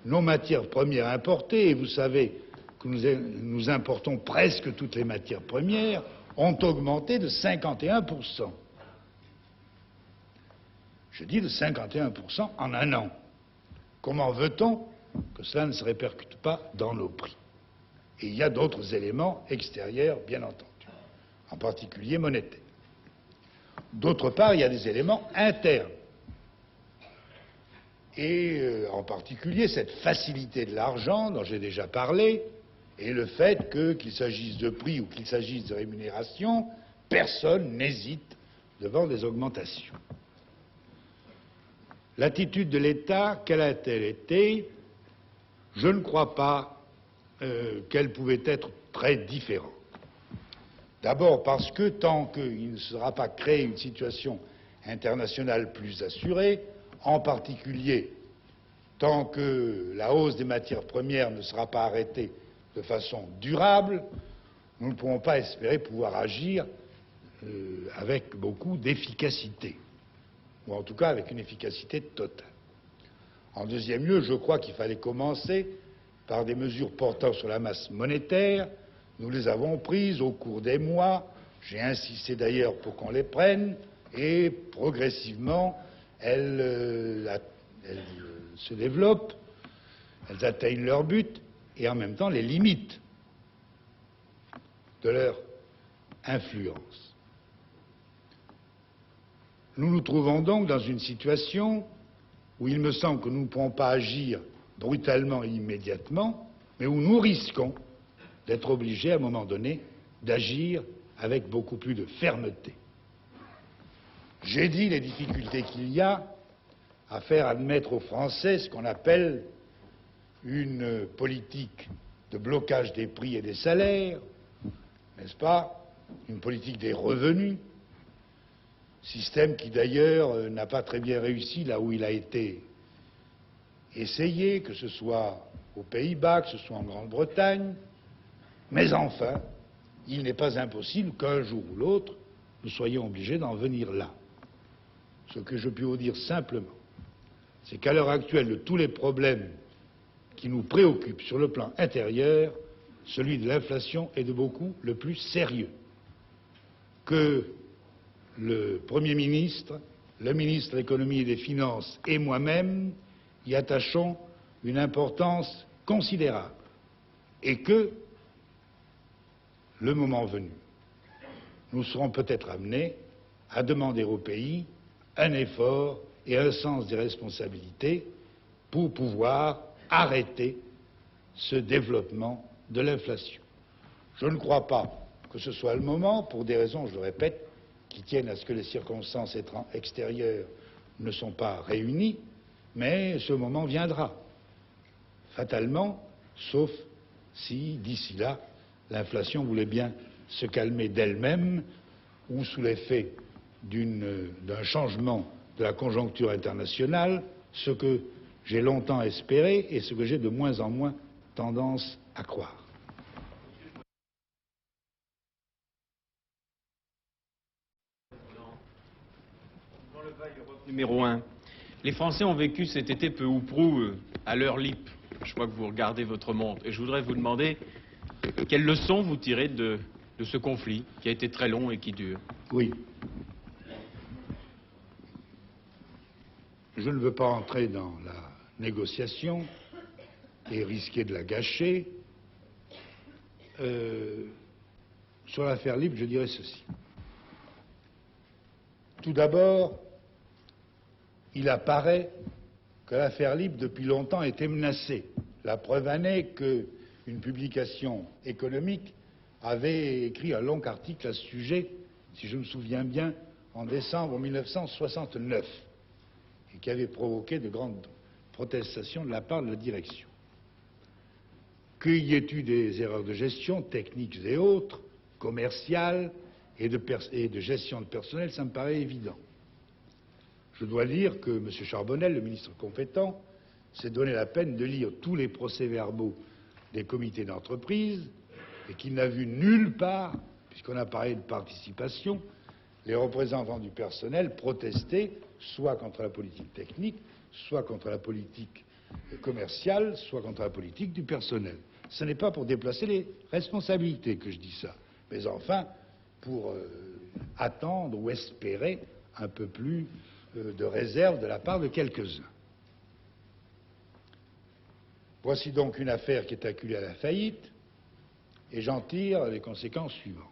nos matières premières importées, et vous savez que nous importons presque toutes les matières premières, ont augmenté de 51%. Je dis de 51% en un an. Comment veut-on que cela ne se répercute pas dans nos prix? Et il y a d'autres éléments extérieurs, bien entendu, en particulier monétaires. D'autre part, il y a des éléments internes. Et en particulier, cette facilité de l'argent dont j'ai déjà parlé, et le fait que, qu'il s'agisse de prix ou qu'il s'agisse de rémunération, personne n'hésite devant des augmentations. L'attitude de l'État, quelle a-t-elle été? Je ne crois pas qu'elle pouvait être très différente. D'abord parce que tant qu'il ne sera pas créé une situation internationale plus assurée, en particulier tant que la hausse des matières premières ne sera pas arrêtée de façon durable, nous ne pourrons pas espérer pouvoir agir avec beaucoup d'efficacité, ou en tout cas avec une efficacité totale. En deuxième lieu, je crois qu'il fallait commencer par des mesures portant sur la masse monétaire. Nous les avons prises au cours des mois, j'ai insisté d'ailleurs pour qu'on les prenne, et progressivement, elles se développent, elles atteignent leur but, et en même temps les limites de leur influence. Nous nous trouvons donc dans une situation où il me semble que nous ne pourrons pas agir brutalement et immédiatement, mais où nous risquons d'être obligés, à un moment donné, d'agir avec beaucoup plus de fermeté. J'ai dit les difficultés qu'il y a à faire admettre aux Français ce qu'on appelle une politique de blocage des prix et des salaires, n'est-ce pas, une politique des revenus, système qui d'ailleurs n'a pas très bien réussi là où il a été essayé, que ce soit aux Pays-Bas, que ce soit en Grande-Bretagne, mais enfin, il n'est pas impossible qu'un jour ou l'autre, nous soyons obligés d'en venir là. Ce que je puis vous dire simplement, c'est qu'à l'heure actuelle, de tous les problèmes qui nous préoccupent sur le plan intérieur, celui de l'inflation est de beaucoup le plus sérieux. Que le Premier ministre, le ministre de l'Économie et des Finances et moi-même y attachons une importance considérable. Et que, le moment venu, nous serons peut-être amenés à demander au pays un effort et un sens des responsabilités pour pouvoir arrêter ce développement de l'inflation. Je ne crois pas que ce soit le moment, pour des raisons, je le répète, qui tiennent à ce que les circonstances extérieures ne sont pas réunies, mais ce moment viendra, fatalement, sauf si, d'ici là, l'inflation voulait bien se calmer d'elle-même ou sous l'effet d'un changement de la conjoncture internationale, ce que j'ai longtemps espéré et ce que j'ai de moins en moins tendance à croire. Dans le bail Europe numéro 1, les Français ont vécu cet été peu ou prou à leur lip. Je crois que vous regardez votre montre et je voudrais vous demander quelles leçons vous tirez de ce conflit qui a été très long et qui dure. Oui. je ne veux pas entrer dans la négociation et risquer de la gâcher. Sur l'affaire Libre, je dirais ceci. Tout d'abord, il apparaît que l'affaire Libre, depuis longtemps, était menacée. La preuve en est qu'une publication économique avait écrit un long article à ce sujet, si je me souviens bien, en décembre 1969, et qui avait provoqué de grandes protestations de la part de la direction. Qu'il y ait eu des erreurs de gestion, techniques et autres, commerciales et de gestion de personnel, ça me paraît évident. Je dois dire que M. Charbonnel, le ministre compétent, s'est donné la peine de lire tous les procès-verbaux des comités d'entreprise et qu'il n'a vu nulle part, puisqu'on a parlé de participation, les représentants du personnel protester soit contre la politique technique, soit contre la politique commerciale, soit contre la politique du personnel. Ce n'est pas pour déplacer les responsabilités que je dis ça, mais enfin pour attendre ou espérer un peu plus de réserve de la part de quelques-uns. Voici donc une affaire qui est acculée à la faillite, et j'en tire les conséquences suivantes.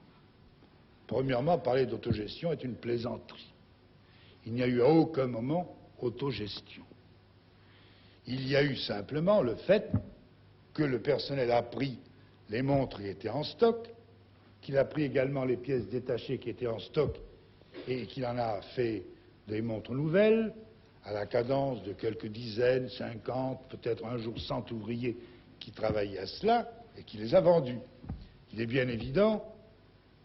Premièrement, parler d'autogestion est une plaisanterie. Il n'y a eu à aucun moment autogestion. Il y a eu simplement le fait que le personnel a pris les montres qui étaient en stock, qu'il a pris également les pièces détachées qui étaient en stock et qu'il en a fait des montres nouvelles à la cadence de quelques dizaines, 50, peut-être un jour 100 ouvriers qui travaillaient à cela et qui les a vendus. Il est bien évident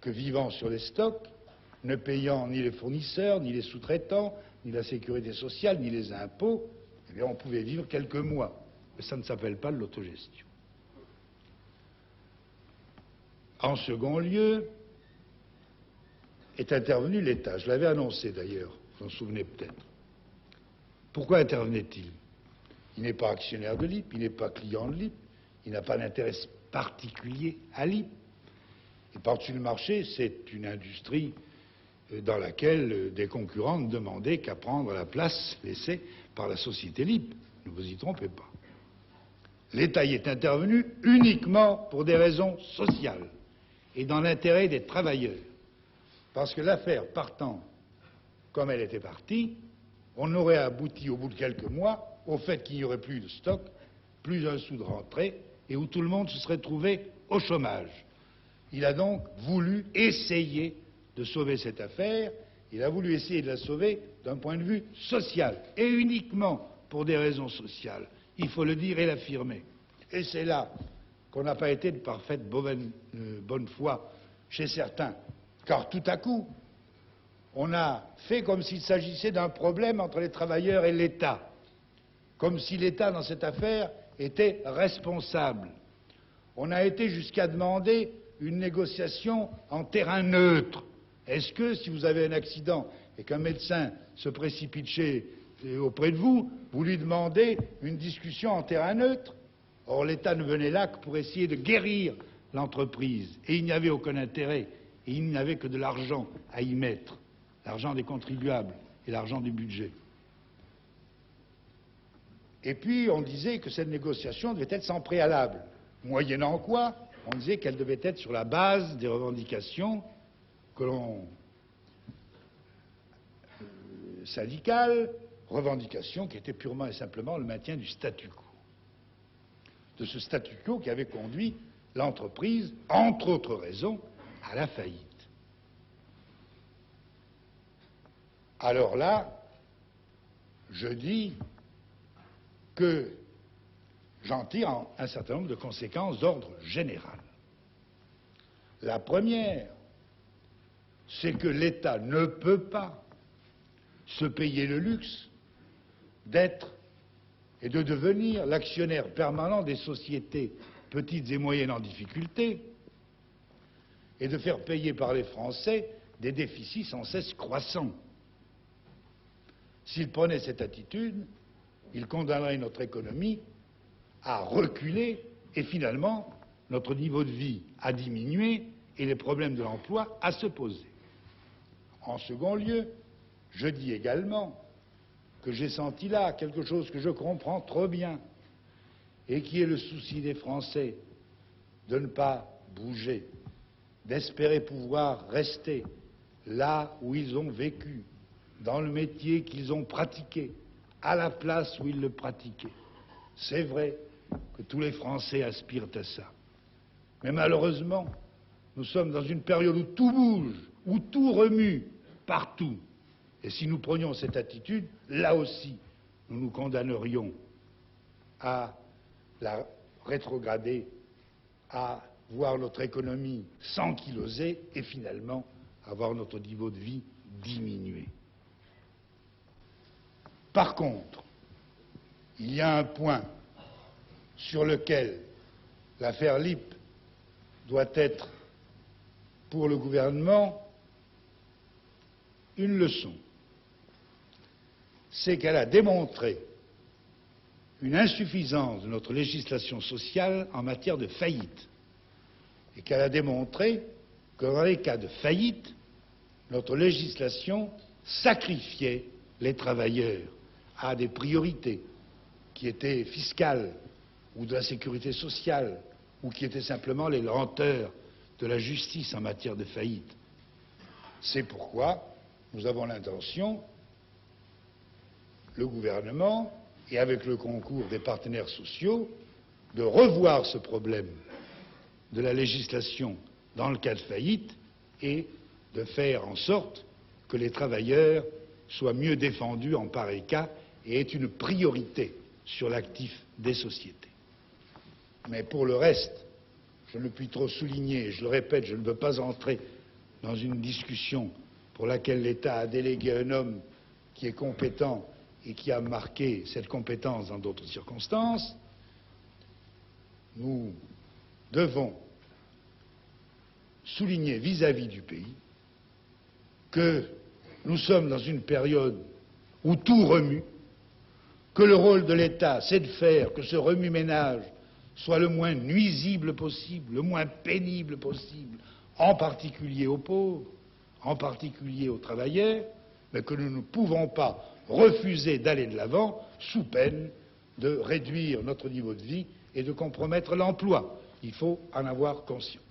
que vivant sur les stocks, ne payant ni les fournisseurs, ni les sous-traitants, ni la sécurité sociale, ni les impôts, eh bien on pouvait vivre quelques mois. Mais ça ne s'appelle pas de l'autogestion. En second lieu, est intervenu l'État. Je l'avais annoncé d'ailleurs, vous vous en souvenez peut-être. Pourquoi intervenait-il? Il n'est pas actionnaire de l'IP, il n'est pas client de l'IP, il n'a pas d'intérêt particulier à l'IP. Et par-dessus le marché, c'est une industrie dans laquelle des concurrents ne demandaient qu'à prendre la place laissée par la société LIP. Ne vous y trompez pas. L'État y est intervenu uniquement pour des raisons sociales et dans l'intérêt des travailleurs. Parce que l'affaire partant comme elle était partie, on aurait abouti au bout de quelques mois au fait qu'il n'y aurait plus de stock, plus un sou de rentrée, et où tout le monde se serait trouvé au chômage. Il a donc voulu essayer de sauver cette affaire, il a voulu essayer de la sauver d'un point de vue social, et uniquement pour des raisons sociales. Il faut le dire et l'affirmer. Et c'est là qu'on n'a pas été de parfaite bonne foi chez certains, car tout à coup, on a fait comme s'il s'agissait d'un problème entre les travailleurs et l'État, comme si l'État, dans cette affaire, était responsable. On a été jusqu'à demander une négociation en terrain neutre. Est-ce que, si vous avez un accident et qu'un médecin se précipite auprès de vous, vous lui demandez une discussion en terrain neutre? Or, l'État ne venait là que pour essayer de guérir l'entreprise. Et il n'y avait aucun intérêt. Et il n'y avait que de l'argent à y mettre. L'argent des contribuables et l'argent du budget. Et puis, on disait que cette négociation devait être sans préalable. Moyennant quoi, on disait qu'elle devait être sur la base des revendications que l'on syndicales, revendications qui étaient purement et simplement le maintien du statu quo. De ce statu quo qui avait conduit l'entreprise, entre autres raisons, à la faillite. Alors là, je dis que j'en tire un certain nombre de conséquences d'ordre général. La première, c'est que l'État ne peut pas se payer le luxe d'être et de devenir l'actionnaire permanent des sociétés petites et moyennes en difficulté et de faire payer par les Français des déficits sans cesse croissants. S'il prenait cette attitude, il condamnerait notre économie à reculer et finalement notre niveau de vie à diminuer et les problèmes de l'emploi à se poser. En second lieu, je dis également que j'ai senti là, quelque chose que je comprends trop bien, et qui est le souci des Français de ne pas bouger, d'espérer pouvoir rester là où ils ont vécu, dans le métier qu'ils ont pratiqué, à la place où ils le pratiquaient. C'est vrai que tous les Français aspirent à ça. Mais malheureusement, nous sommes dans une période où tout bouge, où tout remue, partout. Et si nous prenions cette attitude, là aussi, nous nous condamnerions à la rétrograder, à voir notre économie s'ankyloser et finalement à voir notre niveau de vie diminuer. Par contre, il y a un point sur lequel l'affaire LIP doit être pour le gouvernement une leçon. C'est qu'elle a démontré une insuffisance de notre législation sociale en matière de faillite et qu'elle a démontré que dans les cas de faillite, notre législation sacrifiait les travailleurs à des priorités qui étaient fiscales ou de la sécurité sociale ou qui étaient simplement les lenteurs de la justice en matière de faillite. C'est pourquoi nous avons l'intention, le gouvernement, et avec le concours des partenaires sociaux, de revoir ce problème de la législation dans le cas de faillite et de faire en sorte que les travailleurs soient mieux défendus en pareil cas et aient une priorité sur l'actif des sociétés. Mais pour le reste, je ne puis trop souligner, je le répète, je ne veux pas entrer dans une discussion pour laquelle l'État a délégué un homme qui est compétent et qui a marqué cette compétence dans d'autres circonstances. Nous devons souligner vis-à-vis du pays que nous sommes dans une période où tout remue, que le rôle de l'État, c'est de faire que ce remue-ménage soit le moins nuisible possible, le moins pénible possible, en particulier aux pauvres, en particulier aux travailleurs, mais que nous ne pouvons pas refuser d'aller de l'avant sous peine de réduire notre niveau de vie et de compromettre l'emploi. Il faut en avoir conscience.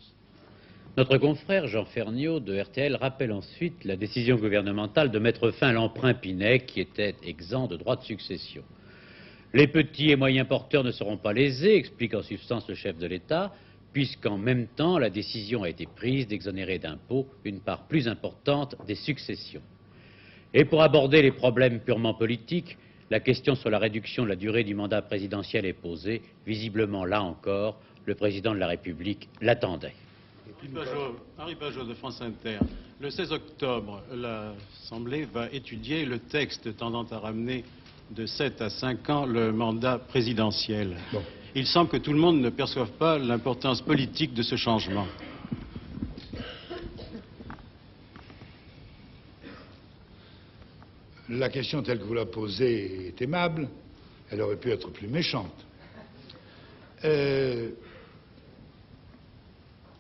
Notre confrère Jean Ferniaud de RTL rappelle ensuite la décision gouvernementale de mettre fin à l'emprunt Pinay qui était exempt de droit de succession. Les petits et moyens porteurs ne seront pas lésés, explique en substance le chef de l'État, puisqu'en même temps la décision a été prise d'exonérer d'impôts une part plus importante des successions. Et pour aborder les problèmes purement politiques, la question sur la réduction de la durée du mandat présidentiel est posée. Visiblement, là encore, le président de la République l'attendait. Henri Pajot de France Inter. Le 16 octobre, l'Assemblée va étudier le texte tendant à ramener de 7 à 5 ans le mandat présidentiel. Bon. Il semble que tout le monde ne perçoive pas l'importance politique de ce changement. La question telle que vous la posez est aimable. Elle aurait pu être plus méchante.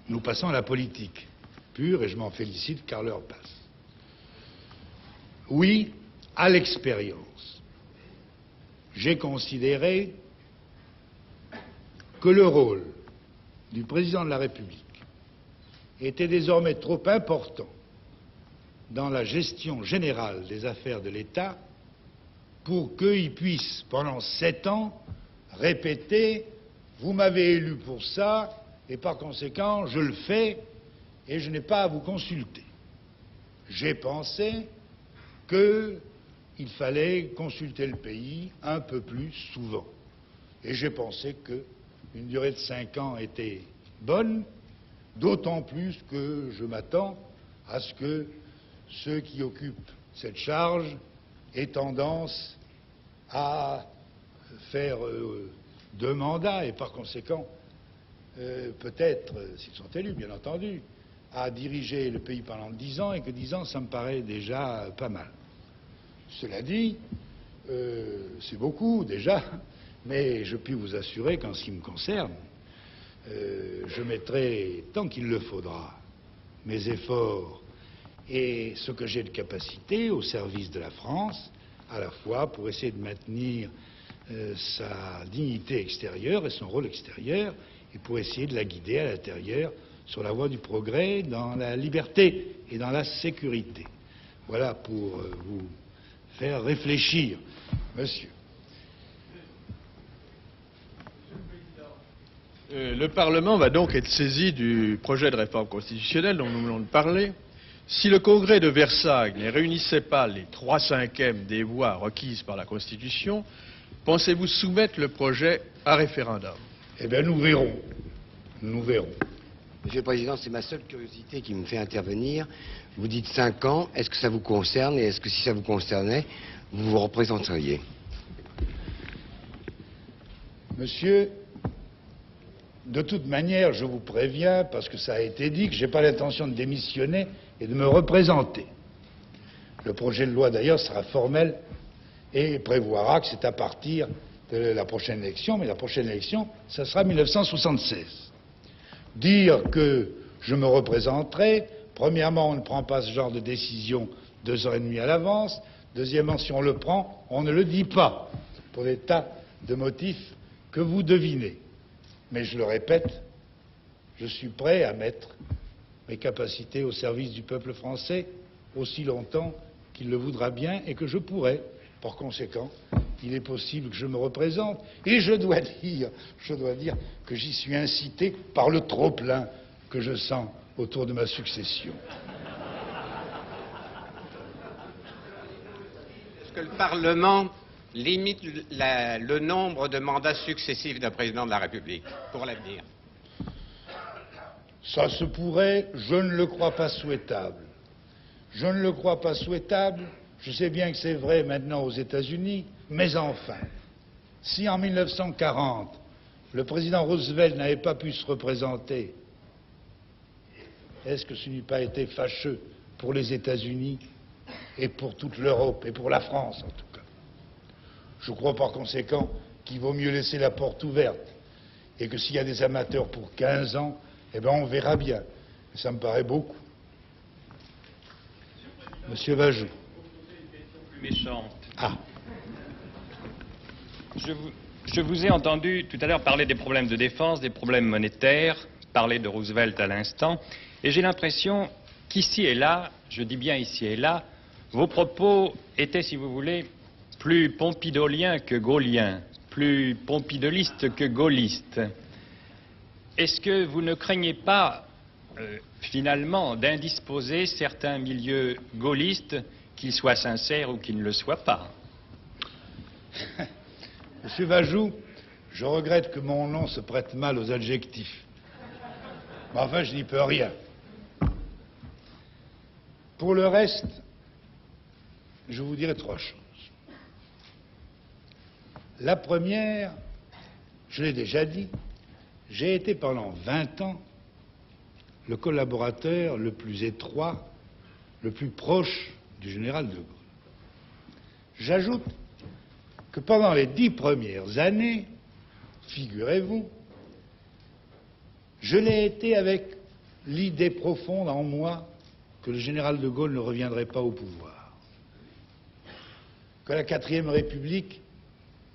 Nous passons à la politique pure et je m'en félicite car l'heure passe. Oui, à l'expérience, j'ai considéré que le rôle du président de la République était désormais trop important dans la gestion générale des affaires de l'État pour qu'il puisse, pendant 7 ans, répéter « Vous m'avez élu pour ça, et par conséquent, je le fais, et je n'ai pas à vous consulter. » J'ai pensé qu'il fallait consulter le pays un peu plus souvent. Et j'ai pensé qu'une durée de 5 ans était bonne, d'autant plus que je m'attends à ce que ceux qui occupent cette charge aient tendance à faire 2 mandats et par conséquent, peut-être, s'ils sont élus, bien entendu, à diriger le pays pendant 10 ans et que 10 ans, ça me paraît déjà pas mal. Cela dit, c'est beaucoup déjà, mais je puis vous assurer qu'en ce qui me concerne, je mettrai, tant qu'il le faudra, mes efforts et ce que j'ai de capacité au service de la France à la fois pour essayer de maintenir sa dignité extérieure et son rôle extérieur, et pour essayer de la guider à l'intérieur sur la voie du progrès, dans la liberté et dans la sécurité. Voilà pour vous faire réfléchir, monsieur. Le Parlement va donc être saisi du projet de réforme constitutionnelle dont nous venons de parler. Si le Congrès de Versailles ne réunissait pas les 3/5 des voix requises par la Constitution, pensez-vous soumettre le projet à référendum? Eh bien, nous verrons. Nous verrons. Monsieur le Président, c'est ma seule curiosité qui me fait intervenir. Vous dites 5 ans, est-ce que ça vous concerne? Et est-ce que si ça vous concernait, vous vous représenteriez? Monsieur, de toute manière, je vous préviens, parce que ça a été dit, que je n'ai pas l'intention de démissionner et de me représenter. Le projet de loi, d'ailleurs, sera formel et prévoira que c'est à partir de la prochaine élection, mais la prochaine élection, ça sera 1976. Dire que je me représenterai, premièrement, on ne prend pas ce genre de décision 2 ans et demi à l'avance. Deuxièmement, si on le prend, on ne le dit pas, pour des tas de motifs que vous devinez. Mais je le répète, je suis prêt à mettre mes capacités au service du peuple français aussi longtemps qu'il le voudra bien et que je pourrai. Par conséquent, il est possible que je me représente. Et je dois dire que j'y suis incité par le trop-plein que je sens autour de ma succession. Est-ce que le Parlement limite le nombre de mandats successifs d'un président de la République pour l'avenir? Ça se pourrait, je ne le crois pas souhaitable. Je ne le crois pas souhaitable. Je sais bien que c'est vrai maintenant aux États-Unis, mais enfin, si en 1940, le président Roosevelt n'avait pas pu se représenter, est-ce que ce n'eût pas été fâcheux pour les États-Unis et pour toute l'Europe et pour la France en tout cas? Je crois par conséquent qu'il vaut mieux laisser la porte ouverte et que s'il y a des amateurs pour 15 ans, eh bien on verra bien. Ça me paraît beaucoup. Monsieur Vajou. Méchante. Ah. Je vous ai entendu tout à l'heure parler des problèmes de défense, des problèmes monétaires, parler de Roosevelt à l'instant, et j'ai l'impression qu'ici et là, je dis bien ici et là, vos propos étaient, si vous voulez, plus pompidoliens que gaulliens, plus pompidolistes que gaullistes. Est-ce que vous ne craignez pas, finalement, d'indisposer certains milieux gaullistes, qu'ils soient sincères ou qu'ils ne le soient pas? Monsieur Vajou, je regrette que mon nom se prête mal aux adjectifs. Mais enfin, je n'y peux rien. Pour le reste, je vous dirai 3 choses. La première, je l'ai déjà dit, j'ai été pendant 20 ans le collaborateur le plus étroit, le plus proche du général de Gaulle. J'ajoute que pendant les 10 premières années, figurez-vous, je l'ai été avec l'idée profonde en moi que le général de Gaulle ne reviendrait pas au pouvoir, que la 4e République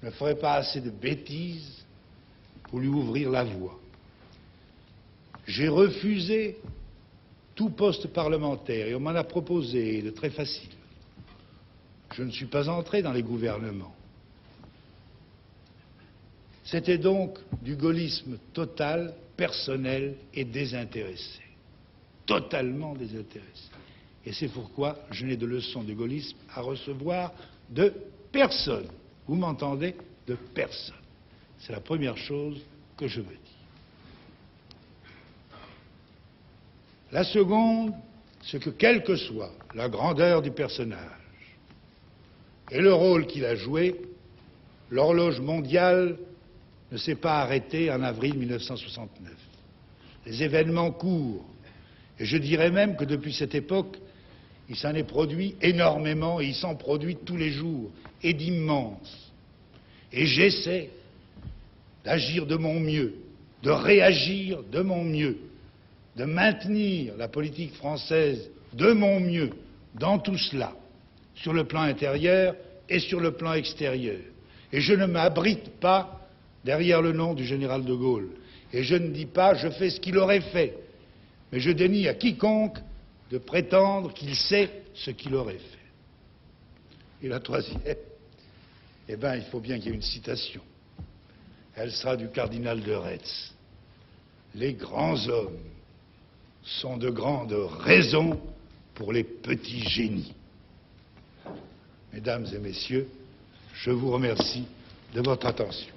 ne ferait pas assez de bêtises pour lui ouvrir la voie. J'ai refusé tout poste parlementaire et on m'en a proposé de très facile. Je ne suis pas entré dans les gouvernements. C'était donc du gaullisme total, personnel et désintéressé. Totalement désintéressé. Et c'est pourquoi je n'ai de leçons de gaullisme à recevoir de personne. Vous m'entendez? De personne. C'est la première chose que je veux dire. La seconde, c'est que quelle que soit la grandeur du personnage et le rôle qu'il a joué, l'horloge mondiale ne s'est pas arrêtée en avril 1969. Les événements courent, et je dirais même que depuis cette époque, il s'en est produit énormément, et il s'en produit tous les jours, et d'immenses. Et j'essaie d'agir de mon mieux, de réagir de mon mieux, de maintenir la politique française de mon mieux dans tout cela, sur le plan intérieur et sur le plan extérieur. Et je ne m'abrite pas derrière le nom du général de Gaulle. Et je ne dis pas « je fais ce qu'il aurait fait ». Mais je dénie à quiconque de prétendre qu'il sait ce qu'il aurait fait. Et la troisième, eh bien, il faut bien qu'il y ait une citation. Elle sera du cardinal de Retz. Les grands hommes sont de grandes raisons pour les petits génies. Mesdames et messieurs, je vous remercie de votre attention.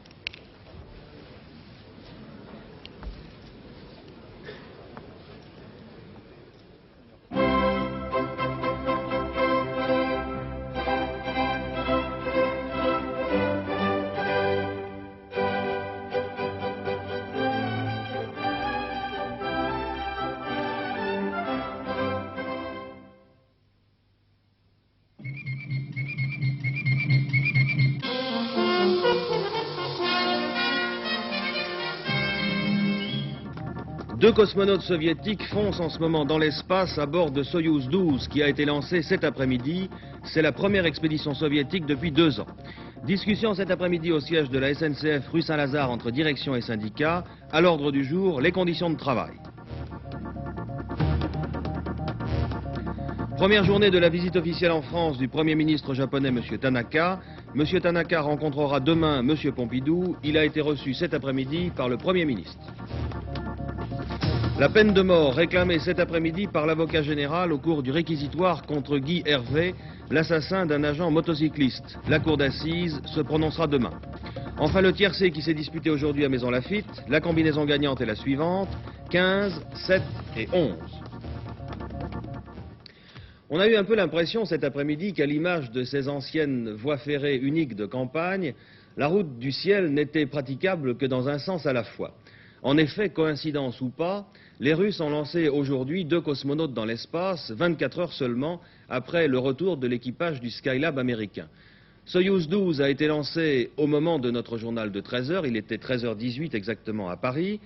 Deux cosmonautes soviétiques foncent en ce moment dans l'espace à bord de Soyouz 12 qui a été lancé cet après-midi. C'est la première expédition soviétique depuis 2 ans. Discussion cet après-midi au siège de la SNCF rue Saint-Lazare entre direction et syndicats. À l'ordre du jour, les conditions de travail. Première journée de la visite officielle en France du Premier ministre japonais M. Tanaka. M. Tanaka rencontrera demain M. Pompidou. Il a été reçu cet après-midi par le Premier ministre. La peine de mort réclamée cet après-midi par l'avocat général au cours du réquisitoire contre Guy Hervé, l'assassin d'un agent motocycliste. La cour d'assises se prononcera demain. Enfin, le tiercé qui s'est disputé aujourd'hui à Maison Lafitte, la combinaison gagnante est la suivante, 15, 7 et 11. On a eu un peu l'impression cet après-midi qu'à l'image de ces anciennes voies ferrées uniques de campagne, la route du ciel n'était praticable que dans un sens à la fois. En effet, coïncidence ou pas, les Russes ont lancé aujourd'hui 2 cosmonautes dans l'espace, 24 heures seulement après le retour de l'équipage du Skylab américain. Soyouz 12 a été lancé au moment de notre journal de 13 heures, il était 13h18 exactement à Paris.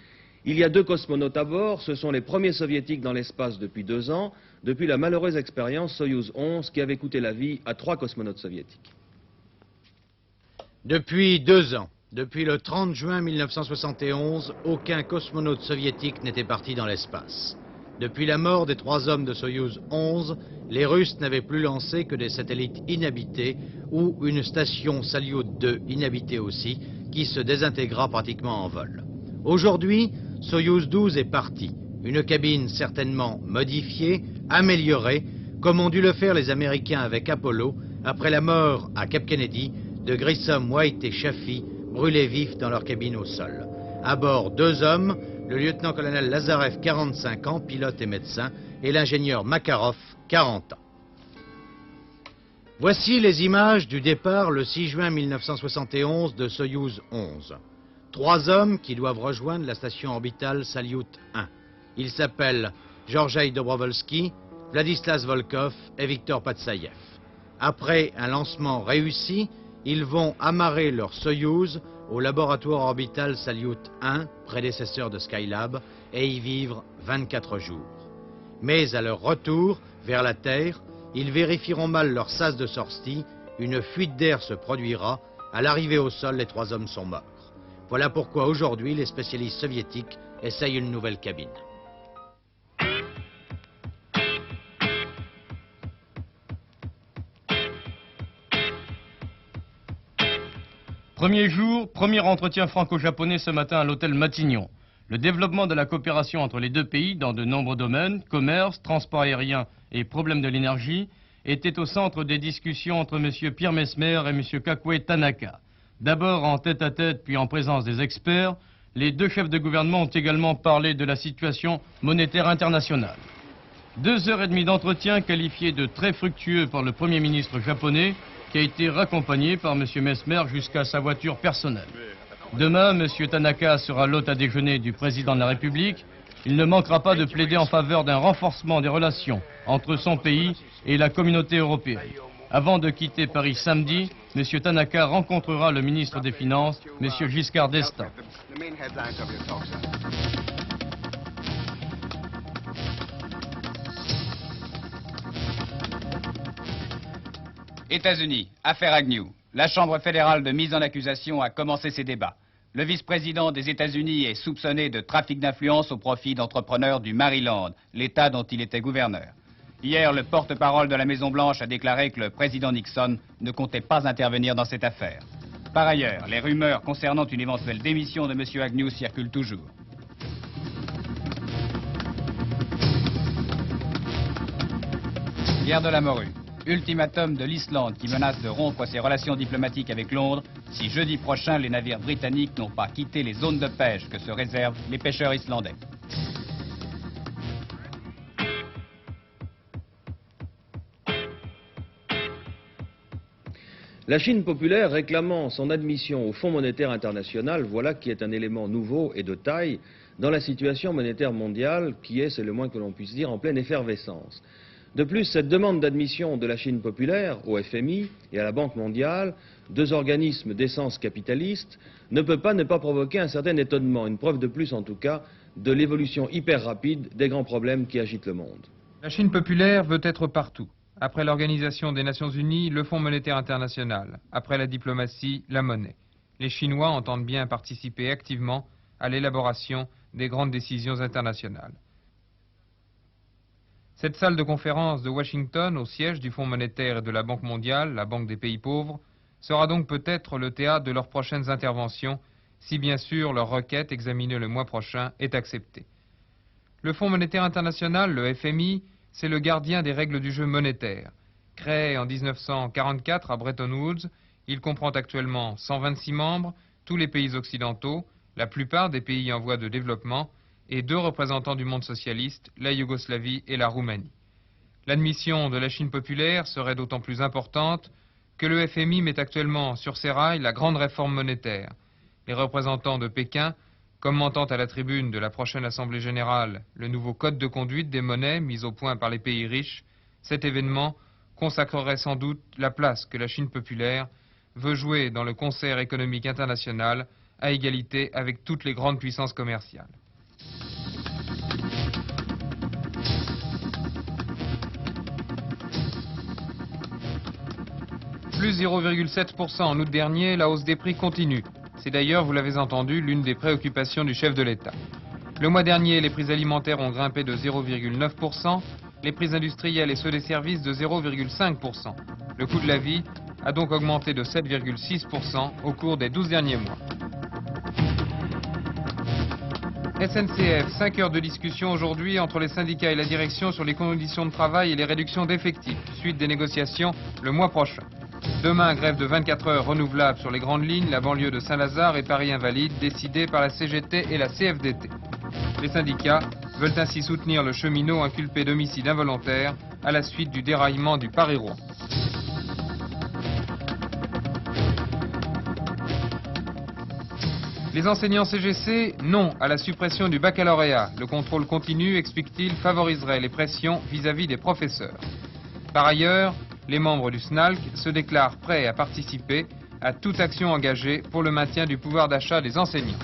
Il y a 2 cosmonautes à bord, ce sont les premiers soviétiques dans l'espace depuis 2 ans, depuis la malheureuse expérience Soyouz 11 qui avait coûté la vie à 3 cosmonautes soviétiques. Depuis 2 ans. Depuis le 30 juin 1971, aucun cosmonaute soviétique n'était parti dans l'espace. Depuis la mort des 3 hommes de Soyouz 11, les Russes n'avaient plus lancé que des satellites inhabités ou une station Salyut 2 inhabitée aussi, qui se désintégra pratiquement en vol. Aujourd'hui, Soyouz 12 est parti. Une cabine certainement modifiée, améliorée, comme ont dû le faire les Américains avec Apollo, après la mort à Cap Kennedy de Grissom, White et Chaffee, brûlés vifs dans leur cabine au sol. À bord 2 hommes, le lieutenant-colonel Lazarev, 45 ans, pilote et médecin, et l'ingénieur Makarov, 40 ans. Voici les images du départ le 6 juin 1971 de Soyouz 11. 3 hommes qui doivent rejoindre la station orbitale Salyut 1. Ils s'appellent Georgei Dobrovolsky, Vladislas Volkov et Viktor Patsayev. Après un lancement réussi, ils vont amarrer leur Soyouz au laboratoire orbital Salyut 1, prédécesseur de Skylab, et y vivre 24 jours. Mais à leur retour vers la Terre, ils vérifieront mal leur sas de sortie, une fuite d'air se produira, à l'arrivée au sol, les 3 hommes sont morts. Voilà pourquoi aujourd'hui, les spécialistes soviétiques essayent une nouvelle cabine. Premier jour, premier entretien franco-japonais ce matin à l'hôtel Matignon. Le développement de la coopération entre les 2 pays dans de nombreux domaines, commerce, transport aérien et problèmes de l'énergie, était au centre des discussions entre M. Pierre Messmer et M. Kakue Tanaka. D'abord en tête-à-tête, puis en présence des experts, les 2 chefs de gouvernement ont également parlé de la situation monétaire internationale. 2h30 d'entretien qualifiés de très fructueux par le Premier ministre japonais, qui a été raccompagné par M. Messmer jusqu'à sa voiture personnelle. Demain, M. Tanaka sera l'hôte à déjeuner du président de la République. Il ne manquera pas de plaider en faveur d'un renforcement des relations entre son pays et la communauté européenne. Avant de quitter Paris samedi, M. Tanaka rencontrera le ministre des Finances, M. Giscard d'Estaing. États-Unis, affaire Agnew. La Chambre fédérale de mise en accusation a commencé ses débats. Le vice-président des États-Unis est soupçonné de trafic d'influence au profit d'entrepreneurs du Maryland, l'État dont il était gouverneur. Hier, le porte-parole de la Maison-Blanche a déclaré que le président Nixon ne comptait pas intervenir dans cette affaire. Par ailleurs, les rumeurs concernant une éventuelle démission de M. Agnew circulent toujours. Guerre de la morue. Ultimatum de l'Islande qui menace de rompre ses relations diplomatiques avec Londres si jeudi prochain les navires britanniques n'ont pas quitté les zones de pêche que se réservent les pêcheurs islandais. La Chine populaire réclamant son admission au Fonds monétaire international, voilà qui est un élément nouveau et de taille dans la situation monétaire mondiale qui est, c'est le moins que l'on puisse dire, en pleine effervescence. De plus, cette demande d'admission de la Chine populaire au FMI et à la Banque mondiale, deux organismes d'essence capitaliste, ne peut pas ne pas provoquer un certain étonnement, une preuve de plus en tout cas, de l'évolution hyper rapide des grands problèmes qui agitent le monde. La Chine populaire veut être partout. Après l'Organisation des Nations Unies, le Fonds monétaire international. Après la diplomatie, la monnaie. Les Chinois entendent bien participer activement à l'élaboration des grandes décisions internationales. Cette salle de conférence de Washington, au siège du Fonds monétaire et de la Banque mondiale, la Banque des pays pauvres, sera donc peut-être le théâtre de leurs prochaines interventions, si bien sûr leur requête, examinée le mois prochain, est acceptée. Le Fonds monétaire international, le FMI, c'est le gardien des règles du jeu monétaire. Créé en 1944 à Bretton Woods, il comprend actuellement 126 membres, tous les pays occidentaux, la plupart des pays en voie de développement, et deux représentants du monde socialiste, la Yougoslavie et la Roumanie. L'admission de la Chine populaire serait d'autant plus importante que le FMI met actuellement sur ses rails la grande réforme monétaire. Les représentants de Pékin, commentant à la tribune de la prochaine Assemblée générale le nouveau code de conduite des monnaies mis au point par les pays riches, cet événement consacrerait sans doute la place que la Chine populaire veut jouer dans le concert économique international à égalité avec toutes les grandes puissances commerciales. Plus 0,7% en août dernier, la hausse des prix continue. C'est d'ailleurs, vous l'avez entendu, l'une des préoccupations du chef de l'État. Le mois dernier, les prix alimentaires ont grimpé de 0,9%, les prix industriels et ceux des services de 0,5%. Le coût de la vie a donc augmenté de 7,6% au cours des 12 derniers mois. SNCF, 5 heures de discussion aujourd'hui entre les syndicats et la direction sur les conditions de travail et les réductions d'effectifs, suite des négociations le mois prochain. Demain, grève de 24 heures renouvelable sur les grandes lignes, la banlieue de Saint-Lazare et Paris Invalide, décidée par la CGT et la CFDT. Les syndicats veulent ainsi soutenir le cheminot inculpé d'homicide involontaire à la suite du déraillement du Paris-Rouen. Les enseignants CGC, non à la suppression du baccalauréat. Le contrôle continu, explique-t-il, favoriserait les pressions vis-à-vis des professeurs. Par ailleurs, les membres du SNALC se déclarent prêts à participer à toute action engagée pour le maintien du pouvoir d'achat des enseignants.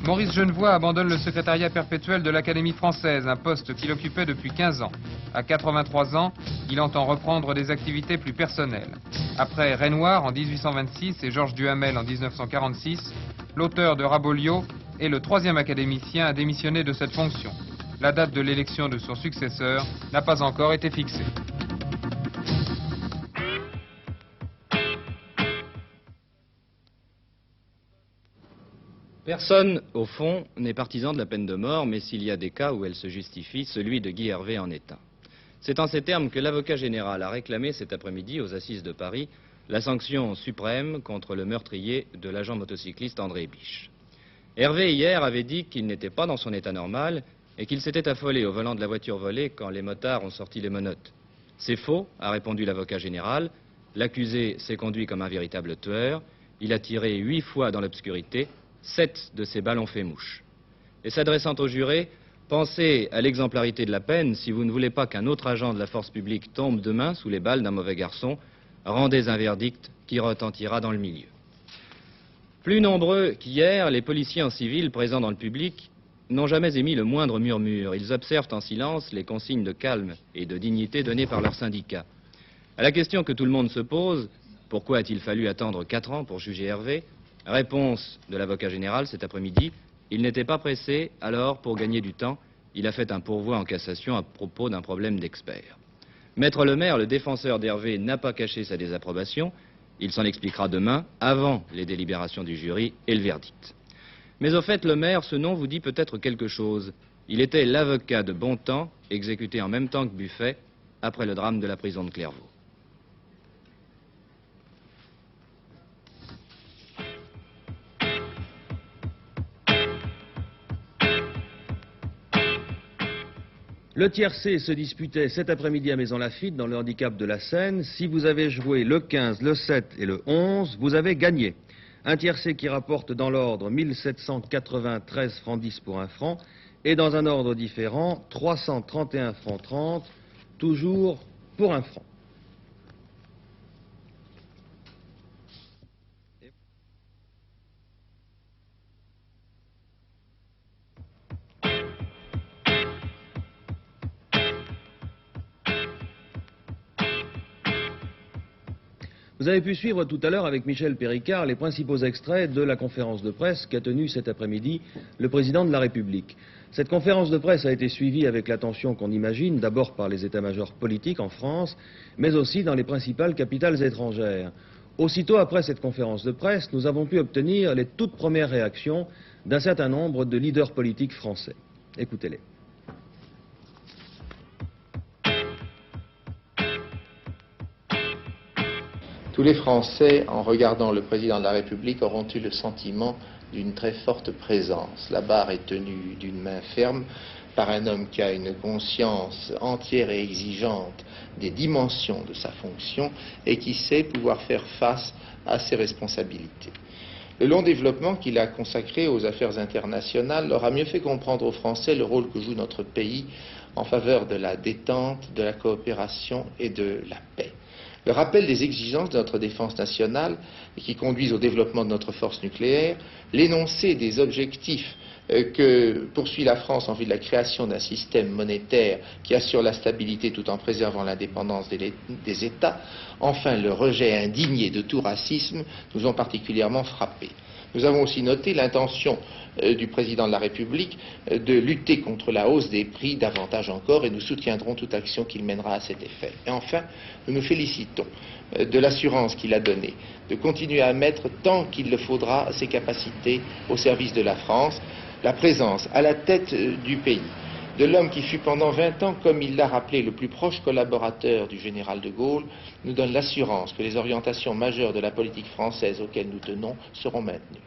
Maurice Genevoix abandonne le secrétariat perpétuel de l'Académie française, un poste qu'il occupait depuis 15 ans. À 83 ans, il entend reprendre des activités plus personnelles. Après Renoir en 1826 et Georges Duhamel en 1946, l'auteur de Rabolio est le troisième académicien à démissionner de cette fonction. La date de l'élection de son successeur n'a pas encore été fixée. Personne, au fond, n'est partisan de la peine de mort, mais s'il y a des cas où elle se justifie, celui de Guy Hervé en est un. C'est en ces termes que l'avocat général a réclamé cet après-midi aux Assises de Paris la sanction suprême contre le meurtrier de l'agent motocycliste André Biche. Hervé, hier, avait dit qu'il n'était pas dans son état normal et qu'il s'était affolé au volant de la voiture volée quand les motards ont sorti les menottes. C'est faux, a répondu l'avocat général. L'accusé s'est conduit comme un véritable tueur. Il a tiré 8 fois dans l'obscurité. 7 de ces balles ont fait mouche. Et s'adressant aux jurés, pensez à l'exemplarité de la peine. Si vous ne voulez pas qu'un autre agent de la force publique tombe demain sous les balles d'un mauvais garçon, rendez un verdict qui retentira dans le milieu. Plus nombreux qu'hier, les policiers en civil présents dans le public n'ont jamais émis le moindre murmure. Ils observent en silence les consignes de calme et de dignité données par leurs syndicats. À la question que tout le monde se pose, pourquoi a-t-il fallu attendre 4 ans pour juger Hervé? Réponse de l'avocat général cet après-midi, il n'était pas pressé, alors pour gagner du temps, il a fait un pourvoi en cassation à propos d'un problème d'expert. Maître Lemaire, le défenseur d'Hervé, n'a pas caché sa désapprobation. Il s'en expliquera demain, avant les délibérations du jury et le verdict. Mais au fait, Lemaire, ce nom vous dit peut-être quelque chose. Il était l'avocat de Bontemps, exécuté en même temps que Buffet, après le drame de la prison de Clairvaux. Le tiercé se disputait cet après-midi à Maisons-Laffitte dans le handicap de la Seine. Si vous avez joué le 15, le 7 et le 11, vous avez gagné. Un tiercé qui rapporte dans l'ordre 1793 francs 10 pour 1 franc et dans un ordre différent 331 francs 30, toujours pour 1 franc. Vous avez pu suivre tout à l'heure avec Michel Péricard les principaux extraits de la conférence de presse qu'a tenue cet après-midi le président de la République. Cette conférence de presse a été suivie avec l'attention qu'on imagine, d'abord par les états-majors politiques en France, mais aussi dans les principales capitales étrangères. Aussitôt après cette conférence de presse, nous avons pu obtenir les toutes premières réactions d'un certain nombre de leaders politiques français. Écoutez-les. Tous les Français, en regardant le président de la République, auront eu le sentiment d'une très forte présence. La barre est tenue d'une main ferme par un homme qui a une conscience entière et exigeante des dimensions de sa fonction et qui sait pouvoir faire face à ses responsabilités. Le long développement qu'il a consacré aux affaires internationales aura mieux fait comprendre aux Français le rôle que joue notre pays en faveur de la détente, de la coopération et de la paix. Le rappel des exigences de notre défense nationale et qui conduisent au développement de notre force nucléaire, l'énoncé des objectifs que poursuit la France en vue de la création d'un système monétaire qui assure la stabilité tout en préservant l'indépendance des États, enfin le rejet indigné de tout racisme, nous ont particulièrement frappés. Nous avons aussi noté l'intention du président de la République de lutter contre la hausse des prix davantage encore et nous soutiendrons toute action qu'il mènera à cet effet. Et enfin, nous nous félicitons de l'assurance qu'il a donnée, de continuer à mettre tant qu'il le faudra ses capacités au service de la France, la présence à la tête du pays de l'homme qui fut pendant 20 ans, comme il l'a rappelé, le plus proche collaborateur du général de Gaulle, nous donne l'assurance que les orientations majeures de la politique française auxquelles nous tenons seront maintenues.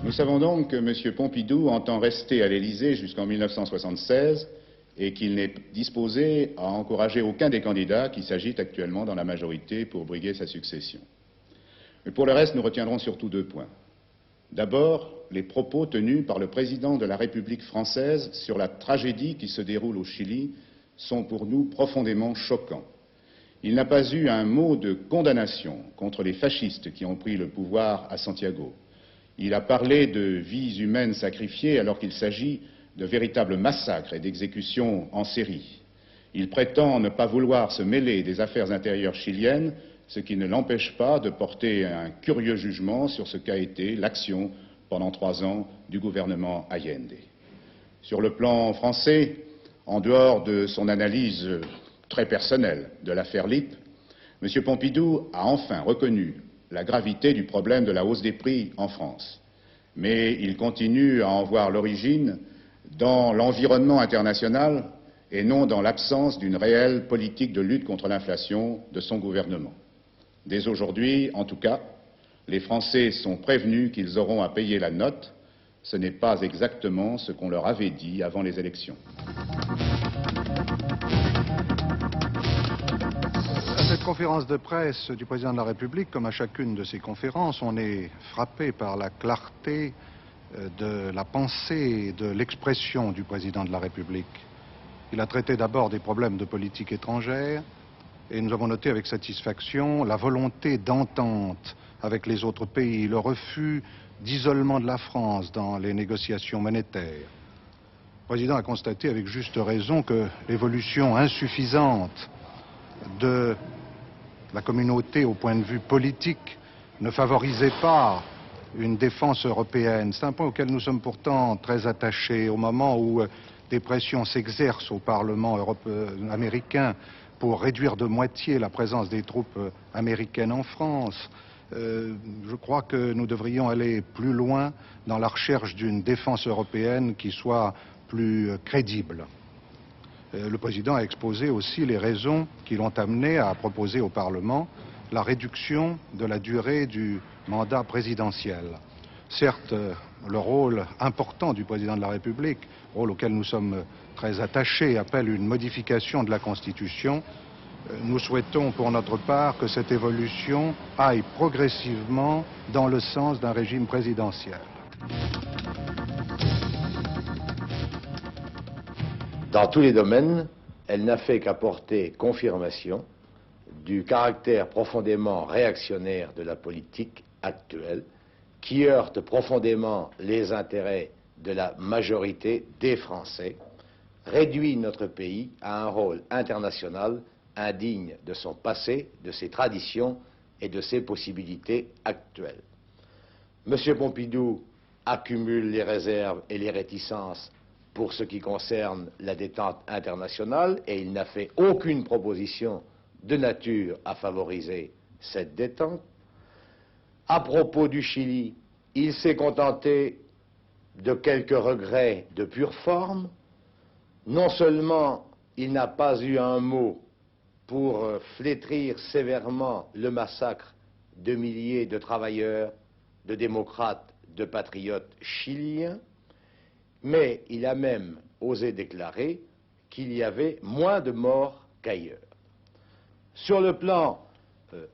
Nous savons donc que M. Pompidou entend rester à l'Élysée jusqu'en 1976 et qu'il n'est disposé à encourager aucun des candidats qui s'agitent actuellement dans la majorité pour briguer sa succession. Mais pour le reste, nous retiendrons surtout 2 points. D'abord, les propos tenus par le président de la République française sur la tragédie qui se déroule au Chili sont pour nous profondément choquants. Il n'a pas eu un mot de condamnation contre les fascistes qui ont pris le pouvoir à Santiago. Il a parlé de vies humaines sacrifiées alors qu'il s'agit de véritables massacres et d'exécutions en série. Il prétend ne pas vouloir se mêler des affaires intérieures chiliennes, ce qui ne l'empêche pas de porter un curieux jugement sur ce qu'a été l'action pendant 3 ans du gouvernement Allende. Sur le plan français, en dehors de son analyse très personnelle de l'affaire LIP, M. Pompidou a enfin reconnu la gravité du problème de la hausse des prix en France. Mais il continue à en voir l'origine dans l'environnement international et non dans l'absence d'une réelle politique de lutte contre l'inflation de son gouvernement. Dès aujourd'hui, en tout cas, les Français sont prévenus qu'ils auront à payer la note. Ce n'est pas exactement ce qu'on leur avait dit avant les élections. À cette conférence de presse du président de la République, comme à chacune de ces conférences, on est frappé par la clarté de la pensée et de l'expression du président de la République. Il a traité d'abord des problèmes de politique étrangère et nous avons noté avec satisfaction la volonté d'entente avec les autres pays, le refus d'isolement de la France dans les négociations monétaires. Le président a constaté avec juste raison que l'évolution insuffisante de la communauté au point de vue politique ne favorisait pas une défense européenne. C'est un point auquel nous sommes pourtant très attachés au moment où des pressions s'exercent au Parlement américain pour réduire de moitié la présence des troupes américaines en France. Je crois que nous devrions aller plus loin dans la recherche d'une défense européenne qui soit plus crédible. Le président a exposé aussi les raisons qui l'ont amené à proposer au Parlement la réduction de la durée du mandat présidentiel. Certes, le rôle important du président de la République, rôle auquel nous sommes très attachés, appelle une modification de la Constitution. Nous souhaitons pour notre part que cette évolution aille progressivement dans le sens d'un régime présidentiel. Dans tous les domaines, elle n'a fait qu'apporter confirmation du caractère profondément réactionnaire de la politique actuelle, qui heurte profondément les intérêts de la majorité des Français, réduit notre pays à un rôle international indigne de son passé, de ses traditions et de ses possibilités actuelles. M. Pompidou accumule les réserves et les réticences pour ce qui concerne la détente internationale et il n'a fait aucune proposition de nature à favoriser cette détente. À propos du Chili, il s'est contenté de quelques regrets de pure forme. Non seulement il n'a pas eu un mot pour flétrir sévèrement le massacre de milliers de travailleurs, de démocrates, de patriotes chiliens, mais il a même osé déclarer qu'il y avait moins de morts qu'ailleurs. Sur le plan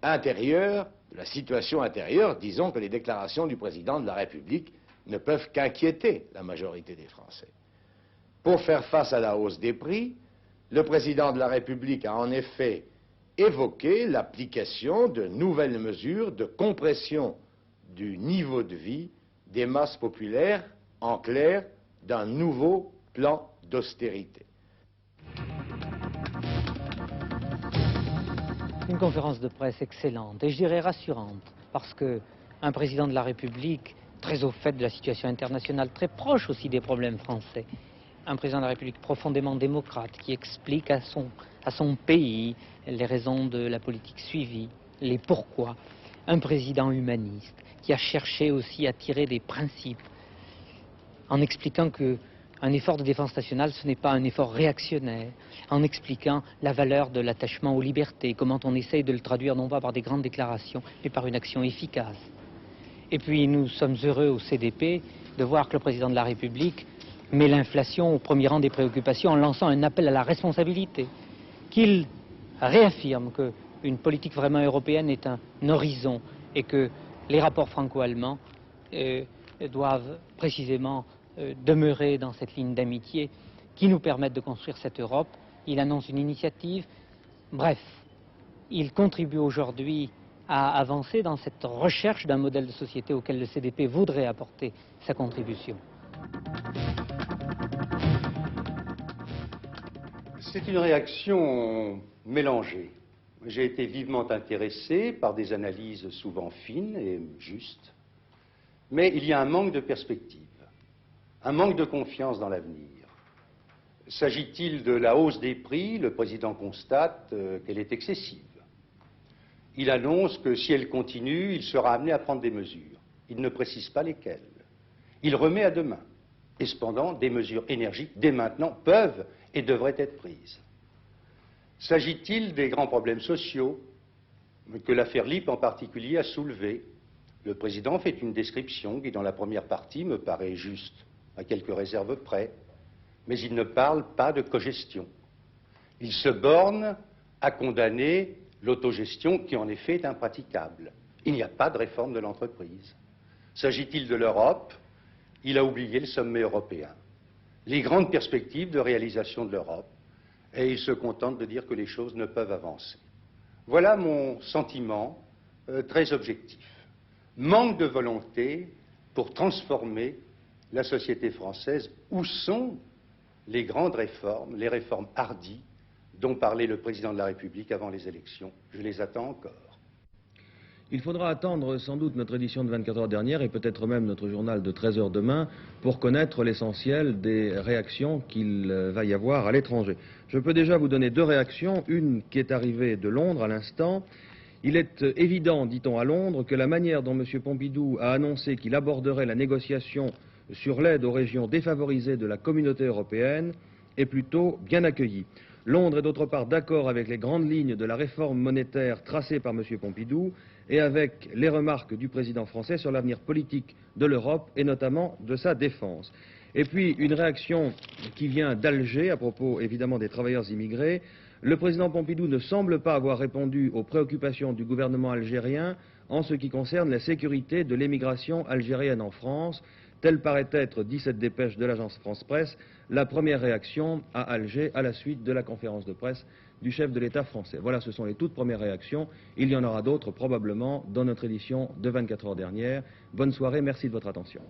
intérieur, de la situation intérieure, disons que les déclarations du président de la République ne peuvent qu'inquiéter la majorité des Français. Pour faire face à la hausse des prix, le président de la République a en effet évoqué l'application de nouvelles mesures de compression du niveau de vie des masses populaires, en clair, d'un nouveau plan d'austérité. Une conférence de presse excellente et je dirais rassurante, parce qu'un président de la République, très au fait de la situation internationale, très proche aussi des problèmes français, un président de la République profondément démocrate qui explique à son pays les raisons de la politique suivie, les pourquoi, un président humaniste qui a cherché aussi à tirer des principes en expliquant qu'un effort de défense nationale, ce n'est pas un effort réactionnaire, en expliquant la valeur de l'attachement aux libertés, comment on essaye de le traduire non pas par des grandes déclarations, mais par une action efficace. Et puis nous sommes heureux au CDP de voir que le président de la République met l'inflation au premier rang des préoccupations en lançant un appel à la responsabilité, qu'il réaffirme qu'une politique vraiment européenne est un horizon et que les rapports franco-allemands doivent précisément demeurer dans cette ligne d'amitié qui nous permette de construire cette Europe. Il annonce une initiative. Bref, il contribue aujourd'hui à avancer dans cette recherche d'un modèle de société auquel le CDP voudrait apporter sa contribution. C'est une réaction mélangée. J'ai été vivement intéressé par des analyses souvent fines et justes, mais il y a un manque de perspective. Un manque de confiance dans l'avenir. S'agit-il de la hausse des prix? Le président constate qu'elle est excessive. Il annonce que si elle continue, il sera amené à prendre des mesures. Il ne précise pas lesquelles. Il remet à demain. Et cependant, des mesures énergiques, dès maintenant, peuvent et devraient être prises. S'agit-il des grands problèmes sociaux que l'affaire LIP en particulier a soulevés? Le président fait une description qui, dans la première partie, me paraît juste, à quelques réserves près, mais il ne parle pas de cogestion. Il se borne à condamner l'autogestion qui, en effet, est impraticable. Il n'y a pas de réforme de l'entreprise. S'agit-il de l'Europe? Il a oublié le sommet européen, les grandes perspectives de réalisation de l'Europe, et il se contente de dire que les choses ne peuvent avancer. Voilà mon sentiment très objectif. manque de volonté pour transformer la société française. Où sont les grandes réformes, les réformes hardies dont parlait le président de la République avant les élections? Je les attends encore. Il faudra attendre sans doute notre édition de 24 heures dernière et peut-être même notre journal de 13 heures demain pour connaître l'essentiel des réactions qu'il va y avoir à l'étranger. Je peux déjà vous donner deux réactions, une qui est arrivée de Londres à l'instant. Il est évident, dit-on à Londres, que la manière dont M. Pompidou a annoncé qu'il aborderait la négociation sur l'aide aux régions défavorisées de la communauté européenne est plutôt bien accueillie. Londres est d'autre part d'accord avec les grandes lignes de la réforme monétaire tracée par M. Pompidou et avec les remarques du président français sur l'avenir politique de l'Europe et notamment de sa défense. Et puis une réaction qui vient d'Alger à propos évidemment des travailleurs immigrés. Le président Pompidou ne semble pas avoir répondu aux préoccupations du gouvernement algérien en ce qui concerne la sécurité de l'émigration algérienne en France. Telle paraît être, dit cette dépêche de l'agence France-Presse, la première réaction à Alger à la suite de la conférence de presse du chef de l'État français. Voilà, ce sont les toutes premières réactions. Il y en aura d'autres probablement dans notre édition de 24 heures dernière. Bonne soirée, merci de votre attention.